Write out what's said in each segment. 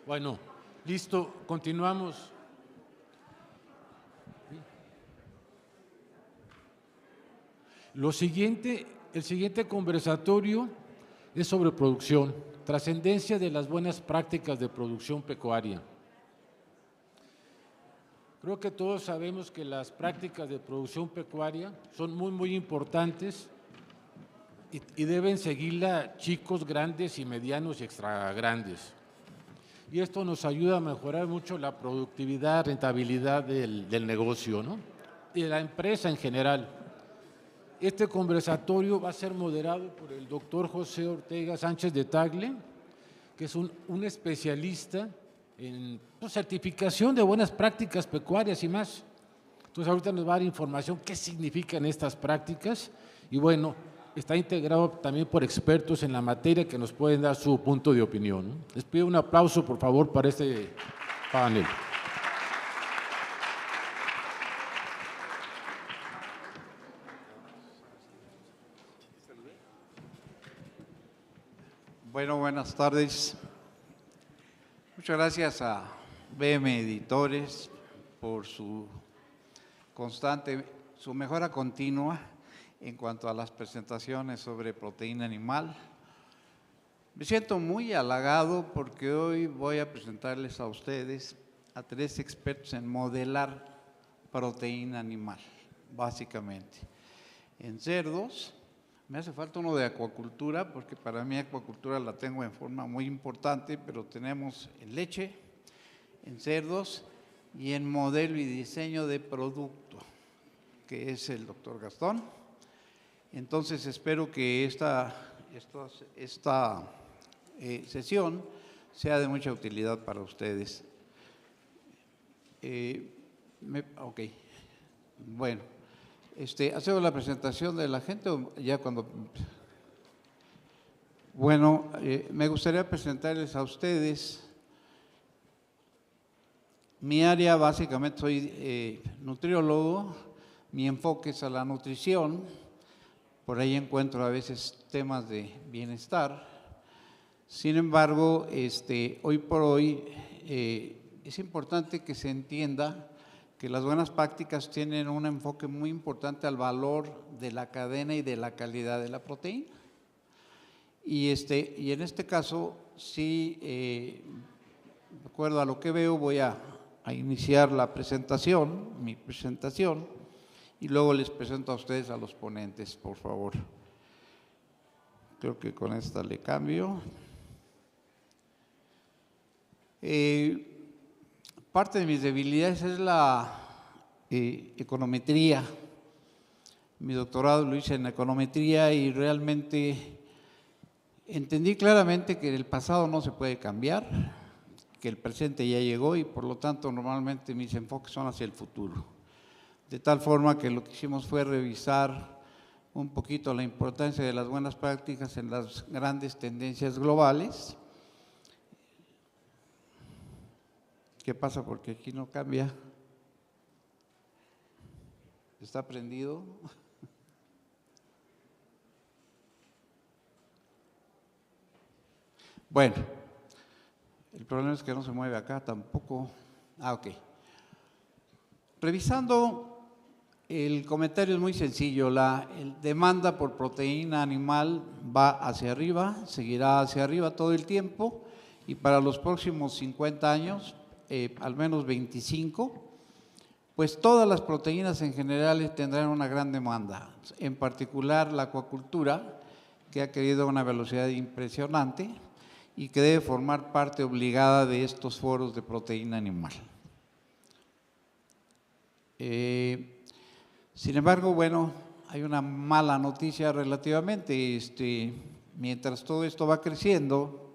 Bueno, listo, continuamos. El siguiente conversatorio es sobre producción, trascendencia de las buenas prácticas de producción pecuaria. Creo que todos sabemos que las prácticas de producción pecuaria son muy importantes y deben seguirla chicos, grandes y medianos y extra grandes. Y esto nos ayuda a mejorar mucho la productividad, rentabilidad del negocio, ¿no? Y de la empresa en general. Este conversatorio va a ser moderado por el doctor José Ortega Sánchez de Tagle, que es un especialista en certificación de buenas prácticas pecuarias y más. Entonces ahorita nos va a dar información qué significan estas prácticas y bueno, está integrado también por expertos en la materia que nos pueden dar su punto de opinión, ¿no? Les pido un aplauso, por favor, para este panel. Bueno, buenas tardes. Muchas gracias a BM Editores por su mejora continua en cuanto a las presentaciones sobre proteína animal. Me siento muy halagado porque hoy voy a presentarles a ustedes a 3 expertos en modelar proteína animal, básicamente. En cerdos, me hace falta uno de acuacultura, porque para mí acuacultura la tengo en forma muy importante, pero tenemos en leche, en cerdos y en modelo y diseño de producto, que es el doctor Gastón. Entonces espero que esta sesión sea de mucha utilidad para ustedes. Ok, bueno. ¿Hacemos la presentación de la gente o ya cuando...? Bueno, me gustaría presentarles a ustedes. Mi área, básicamente, soy nutriólogo, mi enfoque es a la nutrición, por ahí encuentro a veces temas de bienestar. Sin embargo, hoy por hoy es importante que se entienda que las buenas prácticas tienen un enfoque muy importante al valor de la cadena y de la calidad de la proteína. Y en este caso, sí, de acuerdo a lo que veo, voy a iniciar mi presentación, y luego les presento a ustedes a los ponentes, por favor. Creo que con esta le cambio. Parte de mis debilidades es la econometría. Mi doctorado lo hice en econometría y realmente entendí claramente que el pasado no se puede cambiar, que el presente ya llegó y por lo tanto normalmente mis enfoques son hacia el futuro. De tal forma que lo que hicimos fue revisar un poquito la importancia de las buenas prácticas en las grandes tendencias globales. ¿Qué pasa? Porque aquí no cambia. ¿Está prendido? Bueno, el problema es que no se mueve acá tampoco. Ok. Revisando, el comentario es muy sencillo. La demanda por proteína animal va hacia arriba, seguirá hacia arriba todo el tiempo y para los próximos 50 años, al menos 25, pues todas las proteínas en general tendrán una gran demanda, en particular la acuacultura, que ha crecido a una velocidad impresionante y que debe formar parte obligada de estos foros de proteína animal. Sin embargo, bueno, hay una mala noticia relativamente, mientras todo esto va creciendo,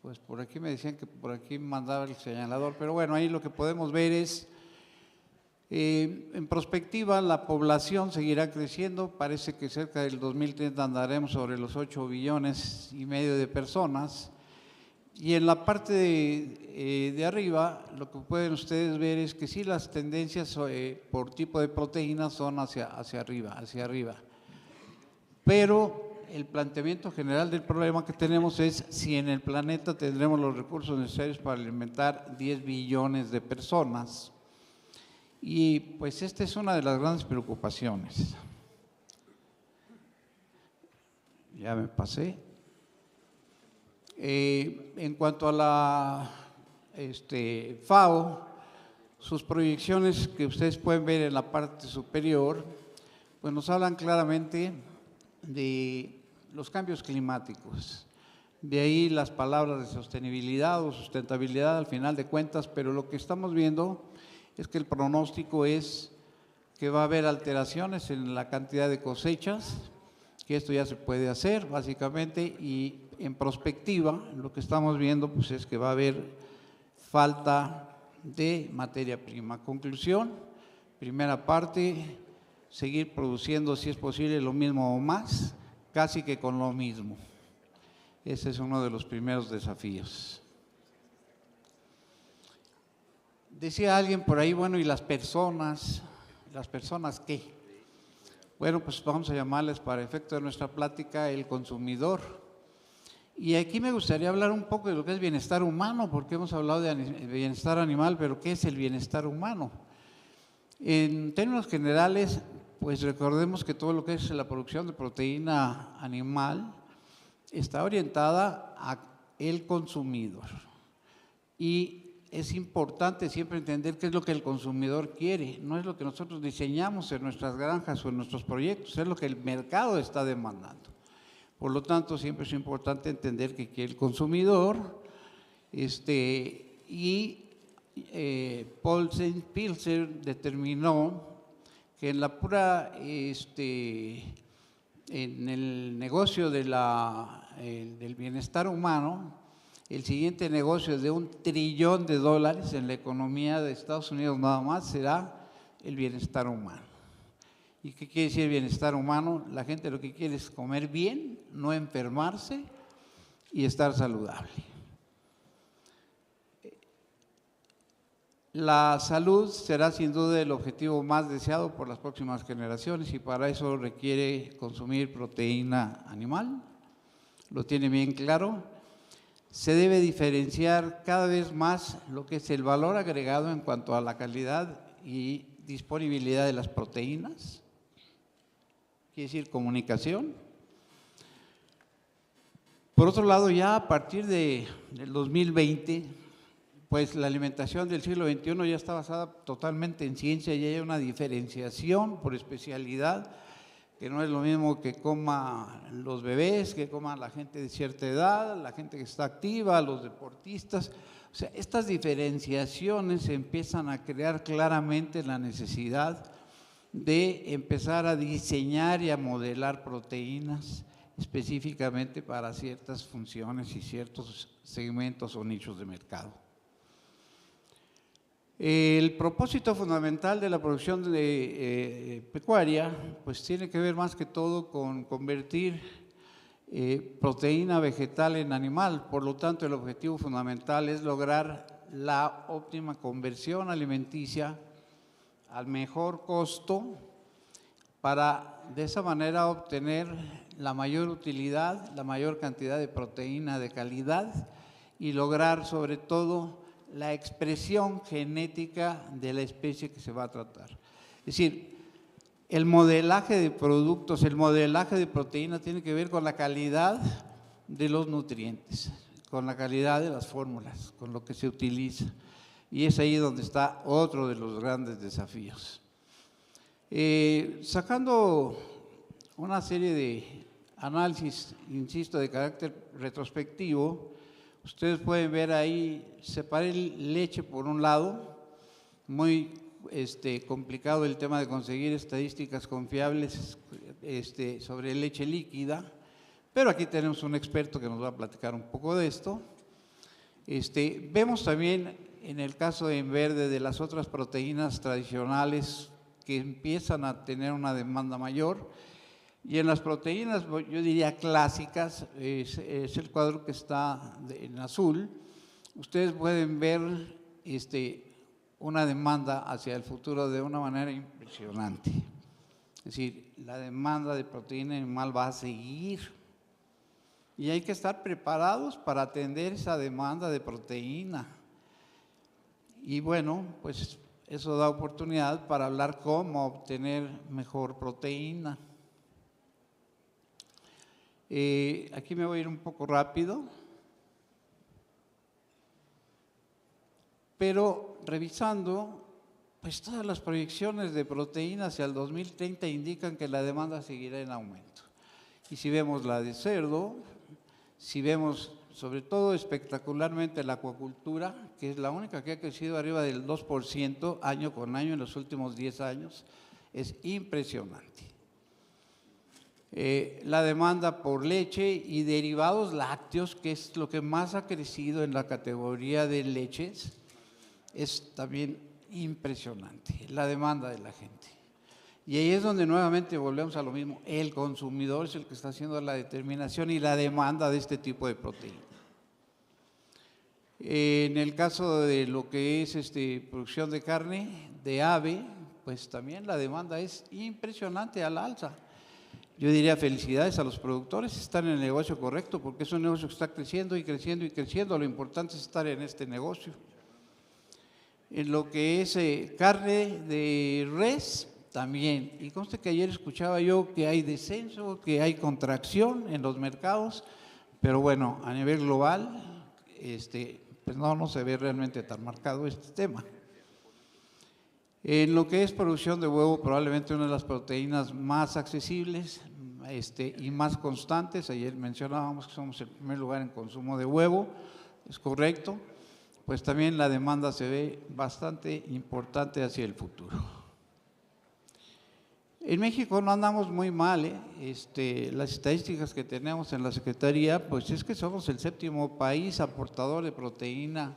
pues por aquí me decían que por aquí mandaba el señalador, pero bueno, ahí lo que podemos ver es, en perspectiva, la población seguirá creciendo, parece que cerca del 2030 andaremos sobre los 8,5 billones de personas, y en la parte de arriba, lo que pueden ustedes ver es que sí, las tendencias por tipo de proteínas son hacia arriba, pero el planteamiento general del problema que tenemos es si en el planeta tendremos los recursos necesarios para alimentar 10 billones de personas. Y pues esta es una de las grandes preocupaciones. Ya me pasé. En cuanto a la FAO, sus proyecciones que ustedes pueden ver en la parte superior, pues nos hablan claramente de los cambios climáticos. De ahí las palabras de sostenibilidad o sustentabilidad al final de cuentas, pero lo que estamos viendo es que el pronóstico es que va a haber alteraciones en la cantidad de cosechas, que esto ya se puede hacer básicamente, y en prospectiva lo que estamos viendo pues es que va a haber falta de materia prima. Conclusión, primera parte, seguir produciendo si es posible lo mismo o más, casi que con lo mismo. Ese es uno de los primeros desafíos. Decía alguien por ahí, bueno, ¿y las personas qué? Bueno, pues vamos a llamarles para efecto de nuestra plática el consumidor. Y aquí me gustaría hablar un poco de lo que es bienestar humano, porque hemos hablado de bienestar animal, pero ¿qué es el bienestar humano? En términos generales, pues recordemos que todo lo que es la producción de proteína animal está orientada al consumidor. Y es importante siempre entender qué es lo que el consumidor quiere, no es lo que nosotros diseñamos en nuestras granjas o en nuestros proyectos, es lo que el mercado está demandando. Por lo tanto, siempre es importante entender qué quiere el consumidor. Paul Pilzer determinó que en la pura, en el negocio del bienestar humano, el siguiente negocio de $1 trillón en la economía de Estados Unidos nada más será el bienestar humano. ¿Y qué quiere decir bienestar humano? La gente lo que quiere es comer bien, no enfermarse y estar saludable. La salud será sin duda el objetivo más deseado por las próximas generaciones y para eso requiere consumir proteína animal, lo tiene bien claro. Se debe diferenciar cada vez más lo que es el valor agregado en cuanto a la calidad y disponibilidad de las proteínas, quiere decir comunicación. Por otro lado, ya a partir del 2020, pues la alimentación del siglo XXI ya está basada totalmente en ciencia y hay una diferenciación por especialidad, que no es lo mismo que coman los bebés, que coman la gente de cierta edad, la gente que está activa, los deportistas. O sea, estas diferenciaciones empiezan a crear claramente la necesidad de empezar a diseñar y a modelar proteínas específicamente para ciertas funciones y ciertos segmentos o nichos de mercado. El propósito fundamental de la producción pecuaria pues tiene que ver más que todo con convertir proteína vegetal en animal. Por lo tanto, el objetivo fundamental es lograr la óptima conversión alimenticia al mejor costo para de esa manera obtener la mayor utilidad, la mayor cantidad de proteína de calidad y lograr sobre todo la expresión genética de la especie que se va a tratar. Es decir, el modelaje de productos, el modelaje de proteína tiene que ver con la calidad de los nutrientes, con la calidad de las fórmulas, con lo que se utiliza. Y es ahí donde está otro de los grandes desafíos. Sacando una serie de análisis, insisto, de carácter retrospectivo, ustedes pueden ver ahí, separé leche por un lado, muy complicado el tema de conseguir estadísticas confiables sobre leche líquida, pero aquí tenemos un experto que nos va a platicar un poco de esto. Vemos también en el caso en verde de las otras proteínas tradicionales que empiezan a tener una demanda mayor. Y en las proteínas, yo diría clásicas, es el cuadro que está en azul. Ustedes pueden ver una demanda hacia el futuro de una manera impresionante. Es decir, la demanda de proteína animal va a seguir y hay que estar preparados para atender esa demanda de proteína. Y bueno, pues eso da oportunidad para hablar cómo obtener mejor proteína. Aquí me voy a ir un poco rápido, pero revisando, pues todas las proyecciones de proteína hacia el 2030 indican que la demanda seguirá en aumento. Y si vemos la de cerdo, si vemos sobre todo espectacularmente la acuacultura, que es la única que ha crecido arriba del 2% año con año en los últimos 10 años, es impresionante. La demanda por leche y derivados lácteos, que es lo que más ha crecido en la categoría de leches, es también impresionante, la demanda de la gente. Y ahí es donde nuevamente volvemos a lo mismo, el consumidor es el que está haciendo la determinación y la demanda de este tipo de proteína. En el caso de lo que es producción de carne, de ave, pues también la demanda es impresionante al alza. Yo diría felicidades a los productores, están en el negocio correcto, porque es un negocio que está creciendo y creciendo y creciendo. Lo importante es estar en este negocio. En lo que es carne de res, también. Y conste que ayer escuchaba yo que hay descenso, que hay contracción en los mercados, pero bueno, a nivel global, pues no se ve realmente tan marcado este tema. En lo que es producción de huevo, probablemente una de las proteínas más accesibles y más constantes. Ayer mencionábamos que somos el primer lugar en consumo de huevo, es correcto. Pues también la demanda se ve bastante importante hacia el futuro. En México no andamos muy mal, las estadísticas que tenemos en la Secretaría, pues es que somos el 7º país aportador de proteína,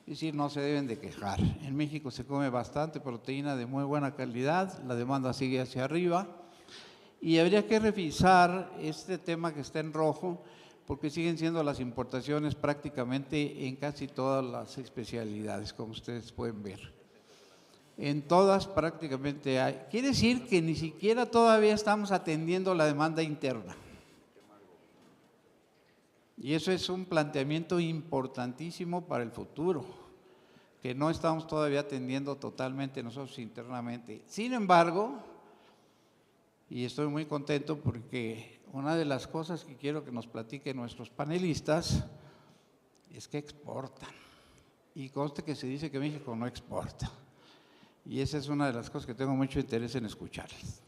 es decir, no se deben de quejar. En México se come bastante proteína de muy buena calidad, la demanda sigue hacia arriba y habría que revisar este tema que está en rojo, porque siguen siendo las importaciones prácticamente en casi todas las especialidades, como ustedes pueden ver. En todas prácticamente hay. Quiere decir que ni siquiera todavía estamos atendiendo la demanda interna. Y eso es un planteamiento importantísimo para el futuro, que no estamos todavía atendiendo totalmente nosotros internamente. Sin embargo, y estoy muy contento porque una de las cosas que quiero que nos platiquen nuestros panelistas es que exportan. Y conste que se dice que México no exporta. Y esa es una de las cosas que tengo mucho interés en escucharles.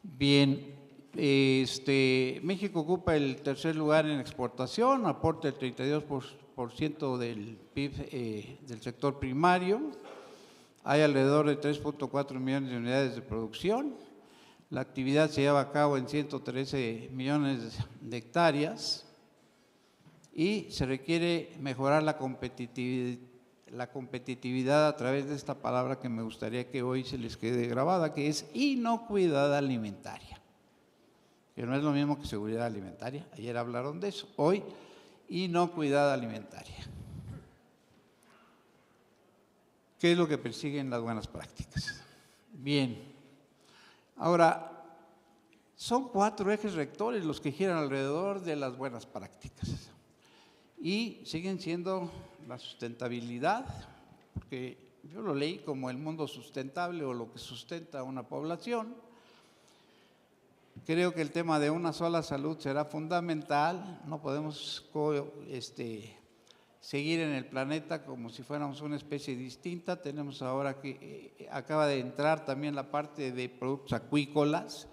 Bien, México ocupa el 3er lugar en exportación, aporta el 32% del PIB del sector primario. Hay alrededor de 3.4 millones de unidades de producción. La actividad se lleva a cabo en 113 millones de hectáreas y se requiere mejorar la competitividad a través de esta palabra que me gustaría que hoy se les quede grabada, que es inocuidad alimentaria, que no es lo mismo que seguridad alimentaria. Ayer hablaron de eso, hoy inocuidad alimentaria. ¿Qué es lo que persiguen las buenas prácticas? Bien, ahora, son 4 ejes rectores los que giran alrededor de las buenas prácticas y siguen siendo la sustentabilidad, porque yo lo leí como el mundo sustentable o lo que sustenta a una población. Creo que el tema de una sola salud será fundamental, no podemos seguir en el planeta como si fuéramos una especie distinta. Tenemos ahora que acaba de entrar también la parte de productos acuícolas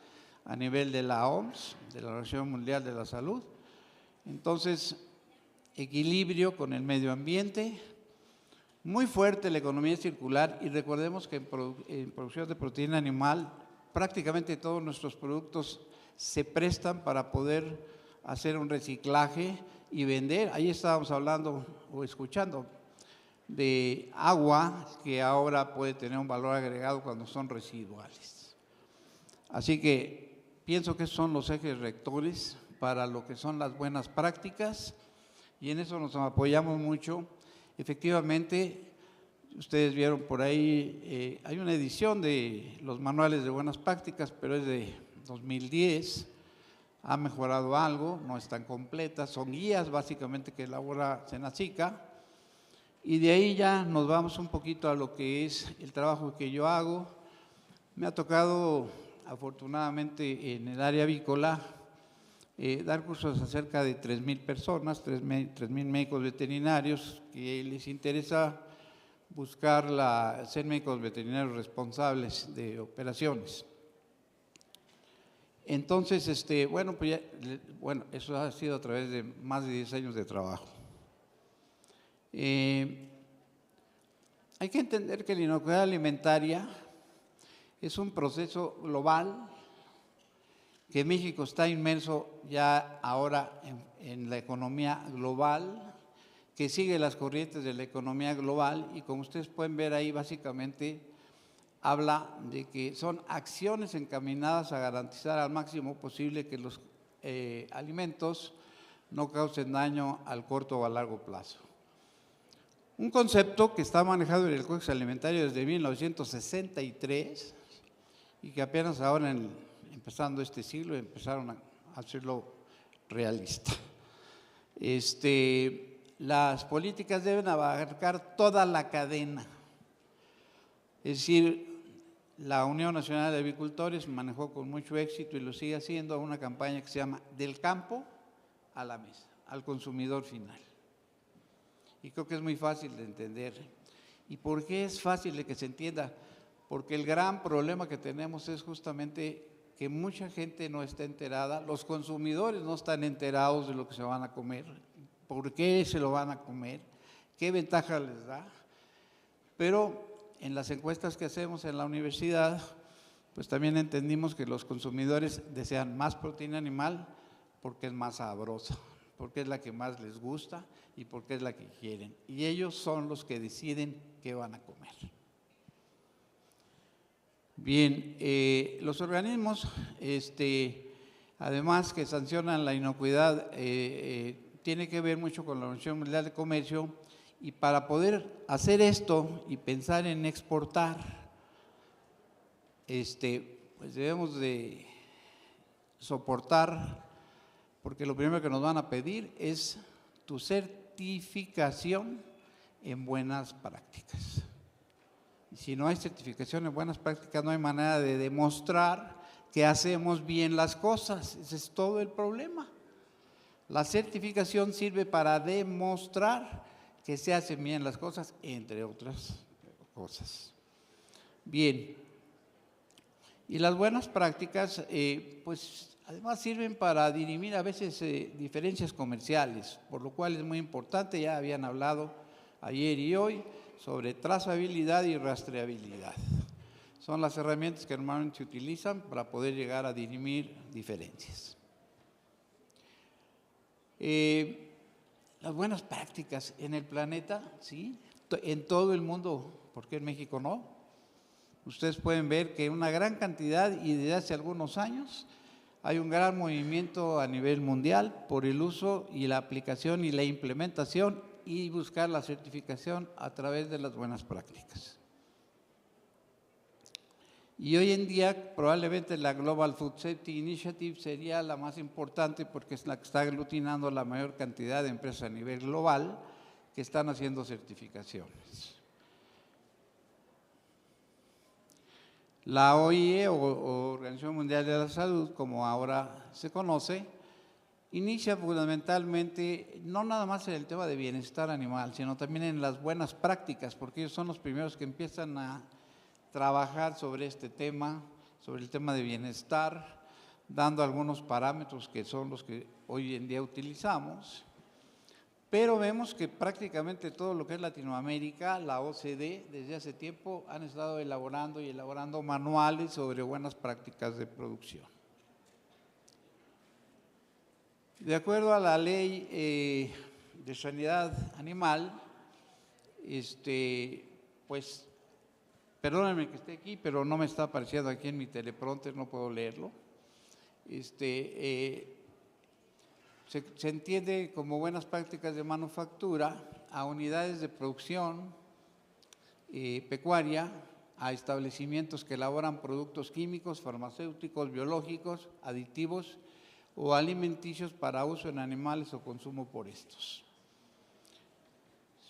a nivel de la OMS, de la Organización Mundial de la Salud. Entonces, equilibrio con el medio ambiente, muy fuerte la economía circular, y recordemos que en producción de proteína animal prácticamente todos nuestros productos se prestan para poder hacer un reciclaje y vender. Ahí estábamos hablando o escuchando de agua que ahora puede tener un valor agregado cuando son residuales. Así que pienso que esos son los ejes rectores para lo que son las buenas prácticas y en eso nos apoyamos mucho. Efectivamente, ustedes vieron por ahí, hay una edición de los manuales de buenas prácticas, pero es de 2010. ha mejorado algo, no están completas, son guías básicamente que elabora Senacica, y de ahí ya nos vamos un poquito a lo que es el trabajo que yo hago. Me ha tocado, afortunadamente, en el área avícola, dar cursos a cerca de 3,000 personas, 3,000 médicos veterinarios que les interesa buscar ser médicos veterinarios responsables de operaciones. Entonces, bueno, pues eso ha sido a través de más de 10 años de trabajo. Hay que entender que la inocuidad alimentaria es un proceso global que México está inmerso ya ahora en la economía global, que sigue las corrientes de la economía global, y como ustedes pueden ver ahí, básicamente habla de que son acciones encaminadas a garantizar al máximo posible que los alimentos no causen daño al corto o a largo plazo. Un concepto que está manejado en el Código Alimentario desde 1963 y que apenas ahora, empezando este siglo, empezaron a hacerlo realista. Las políticas deben abarcar toda la cadena. Es decir, la Unión Nacional de Avicultores manejó con mucho éxito y lo sigue haciendo una campaña que se llama Del campo a la mesa, al consumidor final. Y creo que es muy fácil de entender. ¿Y por qué es fácil de que se entienda? Porque el gran problema que tenemos es justamente que mucha gente no está enterada, los consumidores no están enterados de lo que se van a comer, por qué se lo van a comer, qué ventaja les da. Pero en las encuestas que hacemos en la universidad, pues también entendimos que los consumidores desean más proteína animal porque es más sabrosa, porque es la que más les gusta y porque es la que quieren. Y ellos son los que deciden qué van a comer. Bien, los organismos, además que sancionan la inocuidad, tiene que ver mucho con la Organización Mundial de Comercio, y para poder hacer esto y pensar en exportar, pues debemos de soportar, porque lo primero que nos van a pedir es tu certificación en buenas prácticas. Y si no hay certificación en buenas prácticas, no hay manera de demostrar que hacemos bien las cosas. Ese es todo el problema. La certificación sirve para demostrar que se hacen bien las cosas, entre otras cosas. Bien, y las buenas prácticas, pues además sirven para dirimir a veces diferencias comerciales, por lo cual es muy importante, ya habían hablado ayer y hoy, sobre trazabilidad y rastreabilidad. Son las herramientas que normalmente se utilizan para poder llegar a dirimir diferencias. Las buenas prácticas en el planeta, ¿sí? En todo el mundo, ¿por qué en México no? Ustedes pueden ver que una gran cantidad, y desde hace algunos años, hay un gran movimiento a nivel mundial por el uso y la aplicación y la implementación y buscar la certificación a través de las buenas prácticas. Y hoy en día probablemente la Global Food Safety Initiative sería la más importante porque es la que está aglutinando la mayor cantidad de empresas a nivel global que están haciendo certificaciones. La OIE o Organización Mundial de la Salud, como ahora se conoce, inicia fundamentalmente no nada más en el tema de bienestar animal, sino también en las buenas prácticas, porque ellos son los primeros que empiezan a trabajar sobre este tema, sobre el tema de bienestar, dando algunos parámetros que son los que hoy en día utilizamos. Pero vemos que prácticamente todo lo que es Latinoamérica, la OCDE, desde hace tiempo han estado elaborando manuales sobre buenas prácticas de producción. De acuerdo a la ley de sanidad animal, pues, perdónenme que esté aquí, pero no me está apareciendo aquí en mi teleprompter, no puedo leerlo. Se entiende como buenas prácticas de manufactura a unidades de producción pecuaria, a establecimientos que elaboran productos químicos, farmacéuticos, biológicos, aditivos o alimenticios para uso en animales o consumo por estos.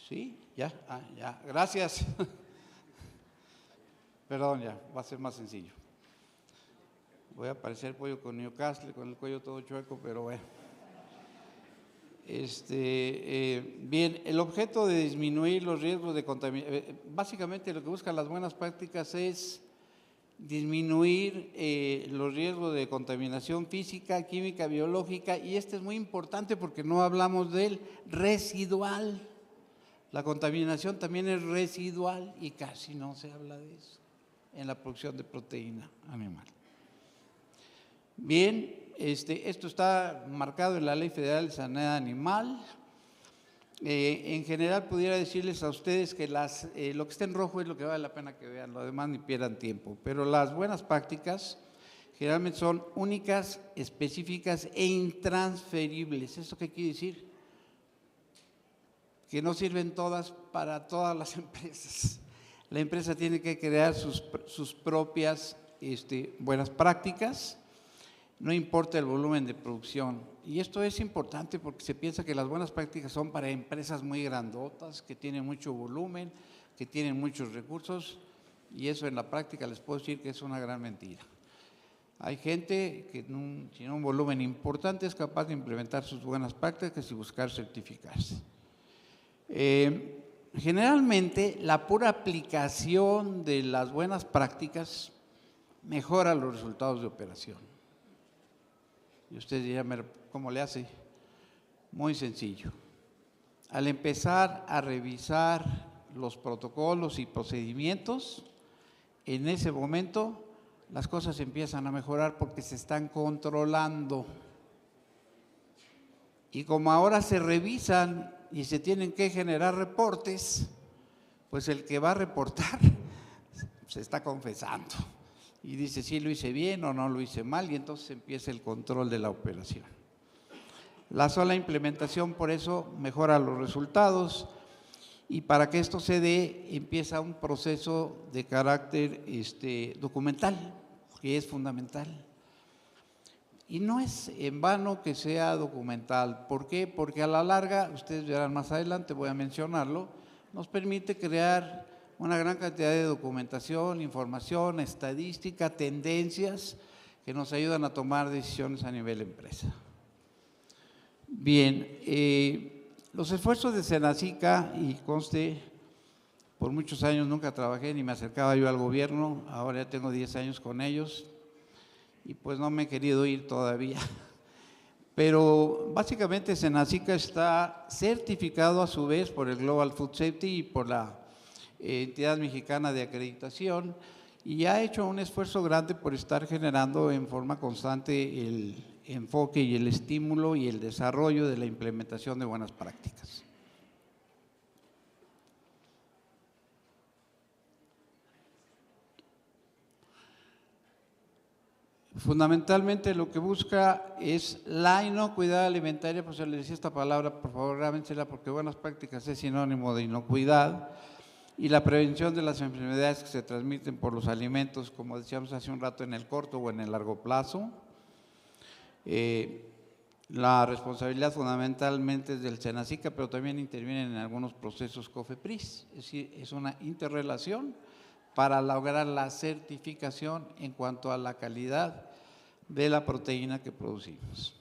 ¿Sí? ¿Ya? Ya. Gracias. Perdón, ya, va a ser más sencillo. Voy a parecer pollo con Newcastle, con el cuello todo chueco, pero bueno. Bien, el objeto de disminuir los riesgos de contaminación, básicamente lo que buscan las buenas prácticas es disminuir los riesgos de contaminación física, química, biológica, y este es muy importante porque no hablamos del residual. La contaminación también es residual y casi no se habla de eso en la producción de proteína animal. Bien, esto está marcado en la Ley Federal de Sanidad Animal. En general pudiera decirles a ustedes que lo que está en rojo es lo que vale la pena que vean, lo demás ni pierdan tiempo, pero las buenas prácticas generalmente son únicas, específicas e intransferibles. ¿Esto qué quiere decir? Que no sirven todas para todas las empresas. La empresa tiene que crear sus propias buenas prácticas, no importa el volumen de producción. Y esto es importante porque se piensa que las buenas prácticas son para empresas muy grandotas, que tienen mucho volumen, que tienen muchos recursos, y eso en la práctica les puedo decir que es una gran mentira. Hay gente que sin un volumen importante es capaz de implementar sus buenas prácticas y buscar certificarse. Generalmente la pura aplicación de las buenas prácticas mejora los resultados de operación. Y usted dirá, ¿cómo le hace? Muy sencillo. Al empezar a revisar los protocolos y procedimientos, en ese momento las cosas empiezan a mejorar porque se están controlando. Y como ahora se revisan y se tienen que generar reportes, pues el que va a reportar se está confesando y dice si lo hice bien o no lo hice mal, y entonces empieza el control de la operación. La sola implementación por eso mejora los resultados, y para que esto se dé empieza un proceso de carácter documental, que es fundamental. Y no es en vano que sea documental. ¿Por qué? Porque a la larga, ustedes verán más adelante, voy a mencionarlo, nos permite crear una gran cantidad de documentación, información, estadística, tendencias que nos ayudan a tomar decisiones a nivel empresa. Bien, los esfuerzos de Senacica, y conste, por muchos años nunca trabajé ni me acercaba yo al gobierno, ahora ya tengo 10 años con ellos, y pues no me he querido ir todavía. Pero básicamente Senacica está certificado a su vez por el Global Food Safety y por la entidad mexicana de acreditación, y ha hecho un esfuerzo grande por estar generando en forma constante el enfoque y el estímulo y el desarrollo de la implementación de buenas prácticas. Fundamentalmente lo que busca es la inocuidad alimentaria, pues se le decía esta palabra, por favor grábensela, porque buenas prácticas es sinónimo de inocuidad, y la prevención de las enfermedades que se transmiten por los alimentos, como decíamos hace un rato, en el corto o en el largo plazo. La responsabilidad fundamentalmente es del Senacica, pero también intervienen en algunos procesos COFEPRIS, es decir, es una interrelación para lograr la certificación en cuanto a la calidad de la proteína que producimos.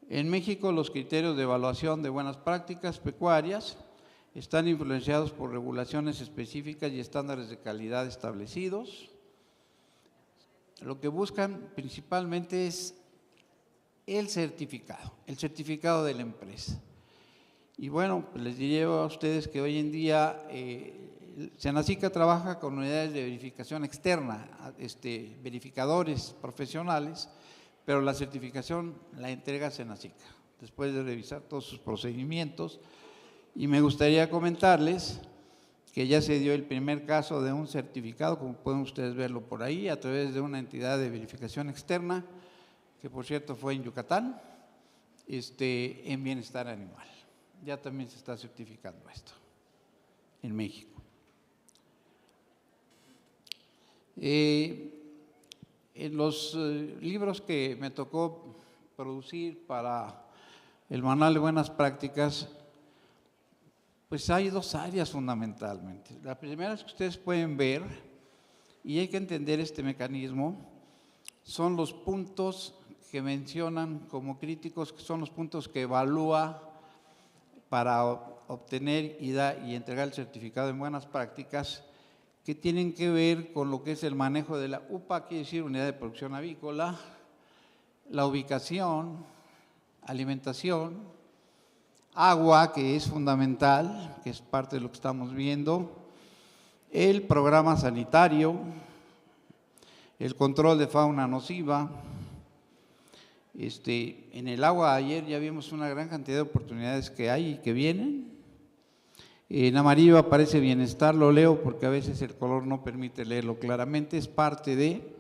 En México, los criterios de evaluación de buenas prácticas pecuarias están influenciados por regulaciones específicas y estándares de calidad establecidos. Lo que buscan principalmente es el certificado de la empresa. Y bueno, pues les diría a ustedes que hoy en día Senacica trabaja con unidades de verificación externa, verificadores profesionales, pero la certificación la entrega Senacica, después de revisar todos sus procedimientos. Y me gustaría comentarles que ya se dio el primer caso de un certificado, como pueden ustedes verlo por ahí, a través de una entidad de verificación externa, que por cierto fue en Yucatán, en bienestar animal. Ya también se está certificando esto en México. En los libros que me tocó producir para el manual de buenas prácticas, pues hay dos áreas fundamentalmente. La primera es que ustedes pueden ver, y hay que entender este mecanismo, son los puntos que mencionan como críticos, que son los puntos que evalúa para obtener y entregar el certificado en buenas prácticas, que tienen que ver con lo que es el manejo de la UPA, quiere decir unidad de producción avícola, la ubicación, alimentación, agua, que es fundamental, que es parte de lo que estamos viendo, el programa sanitario, el control de fauna nociva. En el agua ayer ya vimos una gran cantidad de oportunidades que hay y que vienen. En amarillo aparece bienestar, lo leo porque a veces el color no permite leerlo claramente, es parte de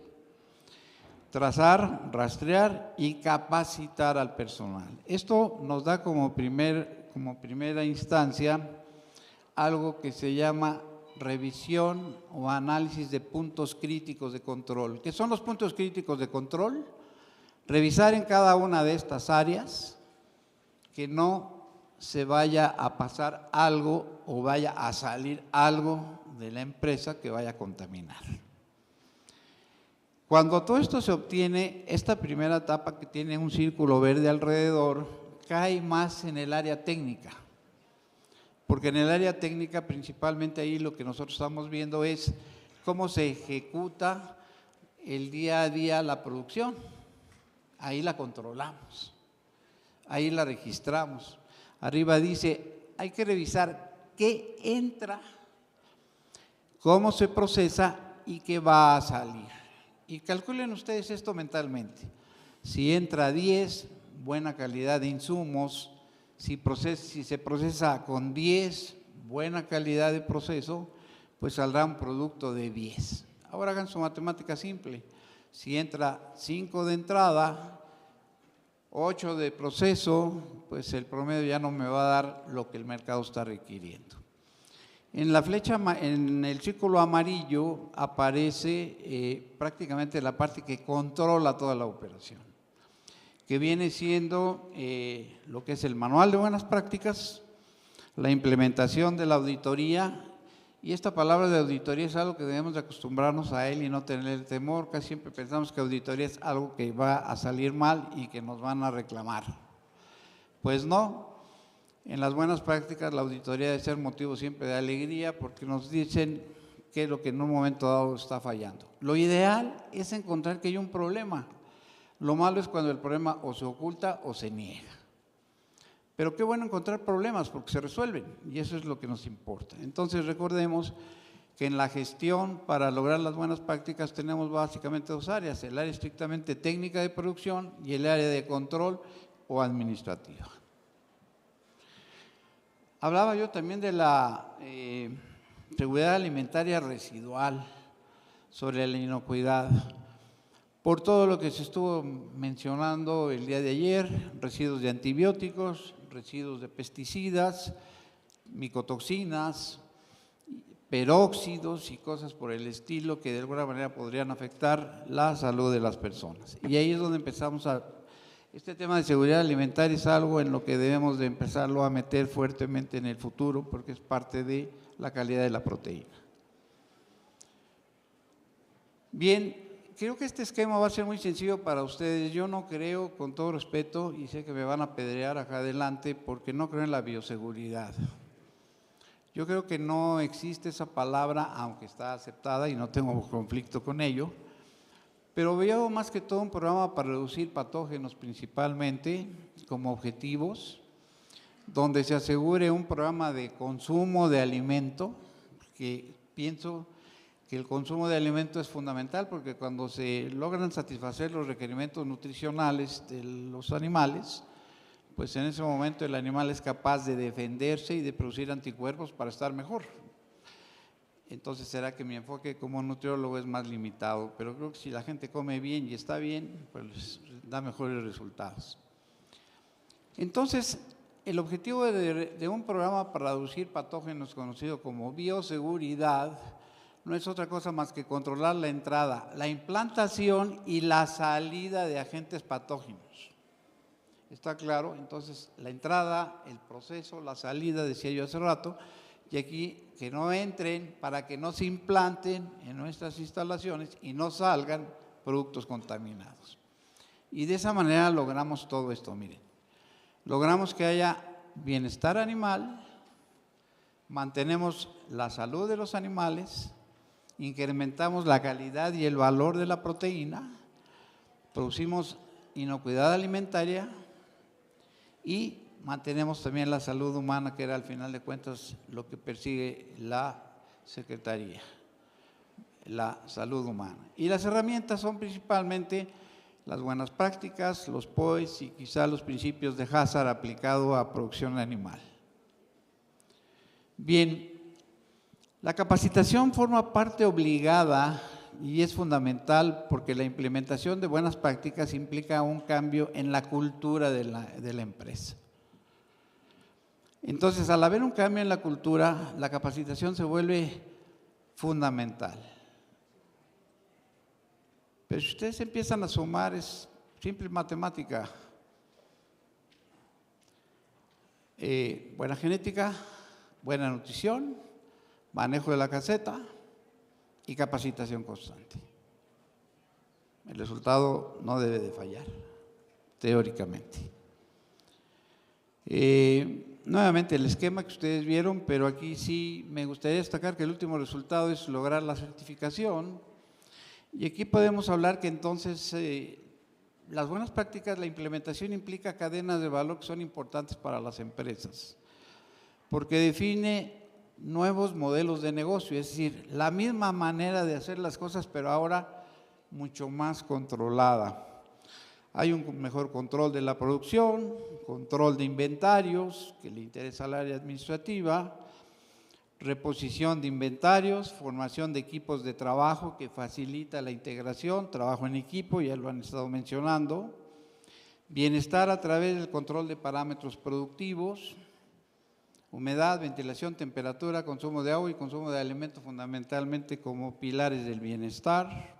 trazar, rastrear y capacitar al personal. Esto nos da como primera instancia algo que se llama revisión o análisis de puntos críticos de control. ¿Qué son los puntos críticos de control? Revisar en cada una de estas áreas que no se vaya a pasar algo o vaya a salir algo de la empresa que vaya a contaminar. Cuando todo esto se obtiene, esta primera etapa que tiene un círculo verde alrededor, cae más en el área técnica, porque en el área técnica principalmente ahí lo que nosotros estamos viendo es cómo se ejecuta el día a día la producción. Ahí la controlamos, ahí la registramos. Arriba dice, hay que revisar qué entra, cómo se procesa y qué va a salir. Y calculen ustedes esto mentalmente. Si entra 10, buena calidad de insumos. Si se procesa con 10, buena calidad de proceso, pues saldrá un producto de 10. Ahora hagan su matemática simple. Si entra 5 de entrada, 8 de proceso, pues el promedio ya no me va a dar lo que el mercado está requiriendo. En la flecha, en el círculo amarillo aparece prácticamente la parte que controla toda la operación, que viene siendo lo que es el manual de buenas prácticas, la implementación de la auditoría. Y esta palabra de auditoría es algo que debemos de acostumbrarnos a él y no tener temor. Casi siempre pensamos que auditoría es algo que va a salir mal y que nos van a reclamar. Pues no, en las buenas prácticas la auditoría debe ser motivo siempre de alegría porque nos dicen qué es lo que en un momento dado está fallando. Lo ideal es encontrar que hay un problema. Lo malo es cuando el problema o se oculta o se niega. Pero qué bueno encontrar problemas porque se resuelven y eso es lo que nos importa. Entonces recordemos que en la gestión para lograr las buenas prácticas tenemos básicamente dos áreas, el área estrictamente técnica de producción y el área de control o administrativa. Hablaba yo también de la seguridad alimentaria residual, sobre la inocuidad. Por todo lo que se estuvo mencionando el día de ayer, residuos de antibióticos, residuos de pesticidas, micotoxinas, peróxidos y cosas por el estilo que de alguna manera podrían afectar la salud de las personas. Y ahí es donde empezamos este tema de seguridad alimentaria es algo en lo que debemos de empezarlo a meter fuertemente en el futuro porque es parte de la calidad de la proteína. Bien. Creo que este esquema va a ser muy sencillo para ustedes. Yo no creo, con todo respeto, y sé que me van a apedrear acá adelante, porque no creo en la bioseguridad. Yo creo que no existe esa palabra, aunque está aceptada y no tengo conflicto con ello, pero veo más que todo un programa para reducir patógenos principalmente como objetivos, donde se asegure un programa de consumo de alimento, que pienso que el consumo de alimento es fundamental porque cuando se logran satisfacer los requerimientos nutricionales de los animales, pues en ese momento el animal es capaz de defenderse y de producir anticuerpos para estar mejor. Entonces será que mi enfoque como nutriólogo es más limitado, pero creo que si la gente come bien y está bien, pues da mejores resultados. Entonces, el objetivo de un programa para reducir patógenos conocido como bioseguridad no es otra cosa más que controlar la entrada, la implantación y la salida de agentes patógenos. ¿Está claro? Entonces, la entrada, el proceso, la salida, decía yo hace rato, y aquí que no entren para que no se implanten en nuestras instalaciones y no salgan productos contaminados. Y de esa manera logramos todo esto, miren. Logramos que haya bienestar animal, mantenemos la salud de los animales, incrementamos la calidad y el valor de la proteína, producimos inocuidad alimentaria y mantenemos también la salud humana, que era al final de cuentas lo que persigue la Secretaría, la salud humana. Y las herramientas son principalmente las buenas prácticas, los POEs y quizá los principios de Hazard aplicado a producción animal. Bien, la capacitación forma parte obligada y es fundamental porque la implementación de buenas prácticas implica un cambio en la cultura de la empresa. Entonces, al haber un cambio en la cultura, la capacitación se vuelve fundamental. Pero si ustedes empiezan a sumar, es simple matemática. Buena genética, buena nutrición, manejo de la caseta y capacitación constante. El resultado no debe de fallar, teóricamente. Nuevamente el esquema que ustedes vieron, pero aquí sí me gustaría destacar que el último resultado es lograr la certificación. Y aquí podemos hablar que entonces las buenas prácticas, la implementación implica cadenas de valor que son importantes para las empresas, porque define nuevos modelos de negocio, es decir, la misma manera de hacer las cosas, pero ahora mucho más controlada. Hay un mejor control de la producción, control de inventarios, que le interesa al área administrativa, reposición de inventarios, formación de equipos de trabajo que facilita la integración, trabajo en equipo, ya lo han estado mencionando, bienestar a través del control de parámetros productivos, humedad, ventilación, temperatura, consumo de agua y consumo de alimentos fundamentalmente como pilares del bienestar.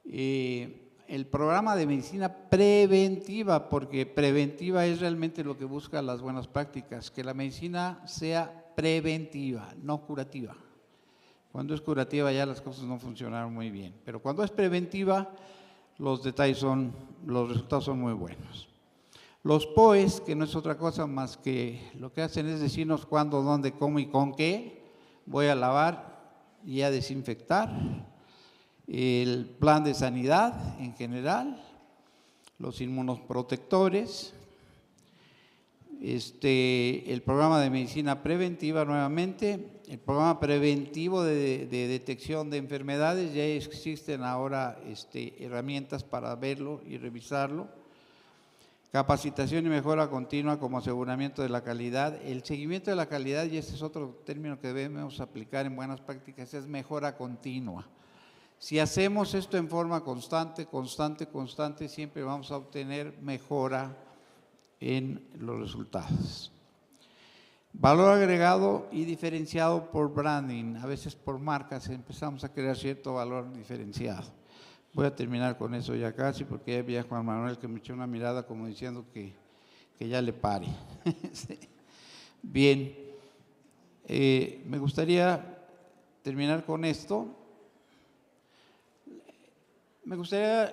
El programa de medicina preventiva, porque preventiva es realmente lo que busca las buenas prácticas, que la medicina sea preventiva, no curativa. Cuando es curativa ya las cosas no funcionaron muy bien, pero cuando es preventiva los resultados son muy buenos. Los POEs, que no es otra cosa más que lo que hacen es decirnos cuándo, dónde, cómo y con qué voy a lavar y a desinfectar. El plan de sanidad en general, los inmunoprotectores, el programa de medicina preventiva nuevamente, el programa preventivo de detección de enfermedades, ya existen ahora herramientas para verlo y revisarlo, capacitación y mejora continua como aseguramiento de la calidad, el seguimiento de la calidad, y este es otro término que debemos aplicar en buenas prácticas, es mejora continua. Si hacemos esto en forma constante, siempre vamos a obtener mejora en los resultados. Valor agregado y diferenciado por branding, a veces por marcas empezamos a crear cierto valor diferenciado. Voy a terminar con eso ya casi, porque ya había Juan Manuel que me echó una mirada como diciendo que ya le pare. Bien, me gustaría terminar con esto. Me gustaría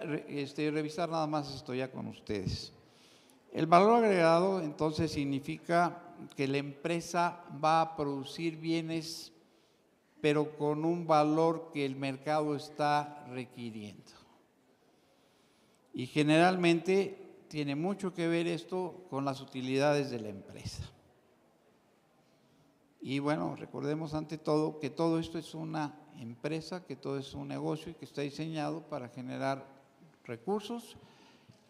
revisar nada más esto ya con ustedes. El valor agregado entonces significa que la empresa va a producir bienes, pero con un valor que el mercado está requiriendo. Y generalmente tiene mucho que ver esto con las utilidades de la empresa. Y bueno, recordemos ante todo que todo esto es una empresa, que todo es un negocio y que está diseñado para generar recursos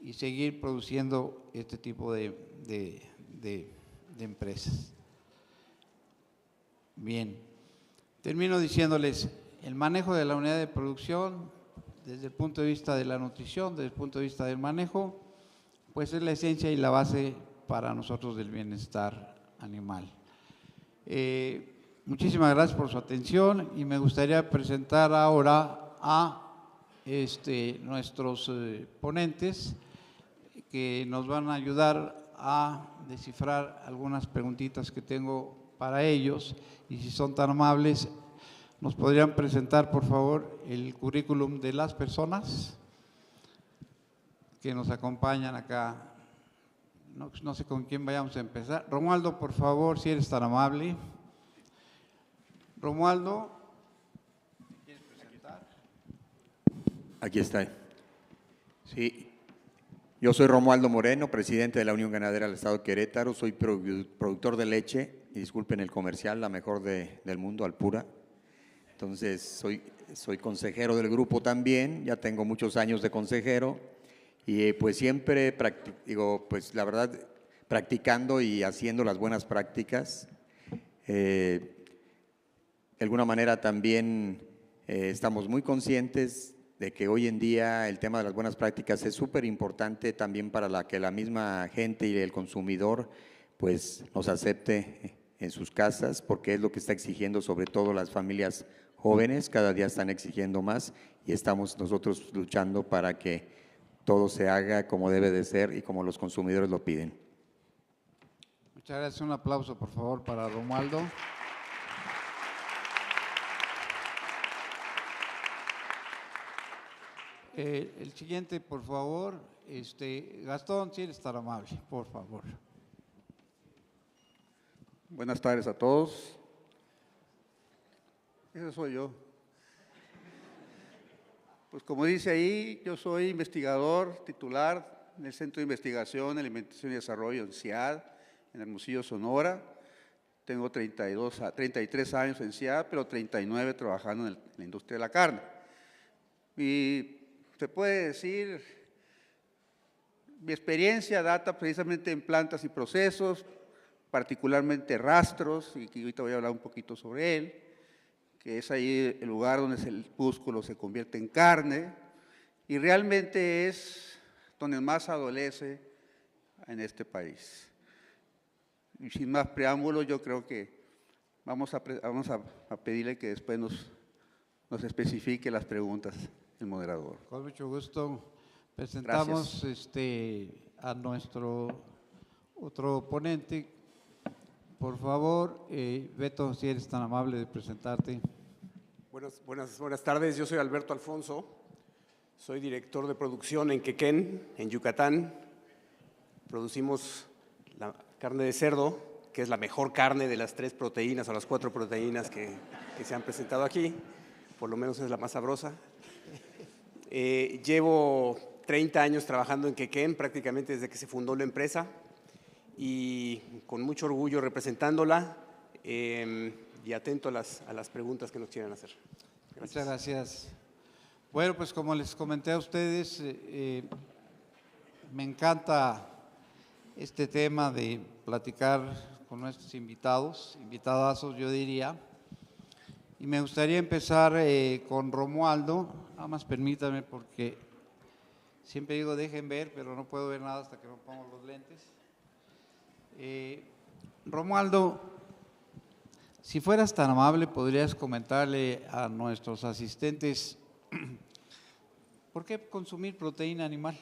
y seguir produciendo este tipo de empresas. Bien, termino diciéndoles, el manejo de la unidad de producción, desde el punto de vista de la nutrición, desde el punto de vista del manejo, pues es la esencia y la base para nosotros del bienestar animal. muchísimas gracias por su atención y me gustaría presentar ahora a nuestros ponentes que nos van a ayudar a descifrar algunas preguntitas que tengo para ellos, y si son tan amables, ¿nos podrían presentar, por favor, el currículum de las personas que nos acompañan acá? No sé con quién vayamos a empezar. Romualdo, por favor, si eres tan amable. Romualdo, ¿quieres presentar? Aquí está. Sí, yo soy Romualdo Moreno, presidente de la Unión Ganadera del Estado de Querétaro. Soy productor de leche, y disculpen el comercial, la mejor del mundo, Alpura. Entonces, soy consejero del grupo también, ya tengo muchos años de consejero y pues siempre, pues la verdad, practicando y haciendo las buenas prácticas. De alguna manera también estamos muy conscientes de que hoy en día el tema de las buenas prácticas es súper importante también para que la misma gente y el consumidor pues nos acepte en sus casas, porque es lo que está exigiendo sobre todo las familias jóvenes, cada día están exigiendo más y estamos nosotros luchando para que todo se haga como debe de ser y como los consumidores lo piden. Muchas gracias. Un aplauso, por favor, para Romualdo. El siguiente, por favor, Gastón, si eres tan amable, por favor. Buenas tardes a todos. Ese soy yo. Pues como dice ahí, yo soy investigador titular en el Centro de Investigación, Alimentación y Desarrollo en CIAD, en Hermosillo, Sonora. Tengo 33 años en CIAD, pero 39 trabajando en la industria de la carne. Y se puede decir, mi experiencia data precisamente en plantas y procesos, particularmente rastros, y que ahorita voy a hablar un poquito sobre él, que es ahí el lugar donde el músculo se convierte en carne, y realmente es donde más adolece en este país. Y sin más preámbulos, yo creo que vamos a pedirle que después nos especifique las preguntas el moderador. Con mucho gusto. Presentamos a nuestro otro ponente. Por favor, Beto, si eres tan amable de presentarte. Buenas tardes, yo soy Alberto Alfonso, soy director de producción en Quequén, en Yucatán. Producimos la carne de cerdo, que es la mejor carne de las 3 proteínas o las 4 proteínas que se han presentado aquí, por lo menos es la más sabrosa. Llevo 30 años trabajando en Quequén, prácticamente desde que se fundó la empresa, y con mucho orgullo representándola y atento a las preguntas que nos quieran hacer. Gracias. Muchas gracias. Bueno, pues como les comenté a ustedes, me encanta este tema de platicar con nuestros invitadazos yo diría, y me gustaría empezar con Romualdo. Nada más permítanme porque siempre digo dejen ver, pero no puedo ver nada hasta que me pongo los lentes. Romualdo, si fueras tan amable, podrías comentarle a nuestros asistentes ¿por qué consumir proteína animal?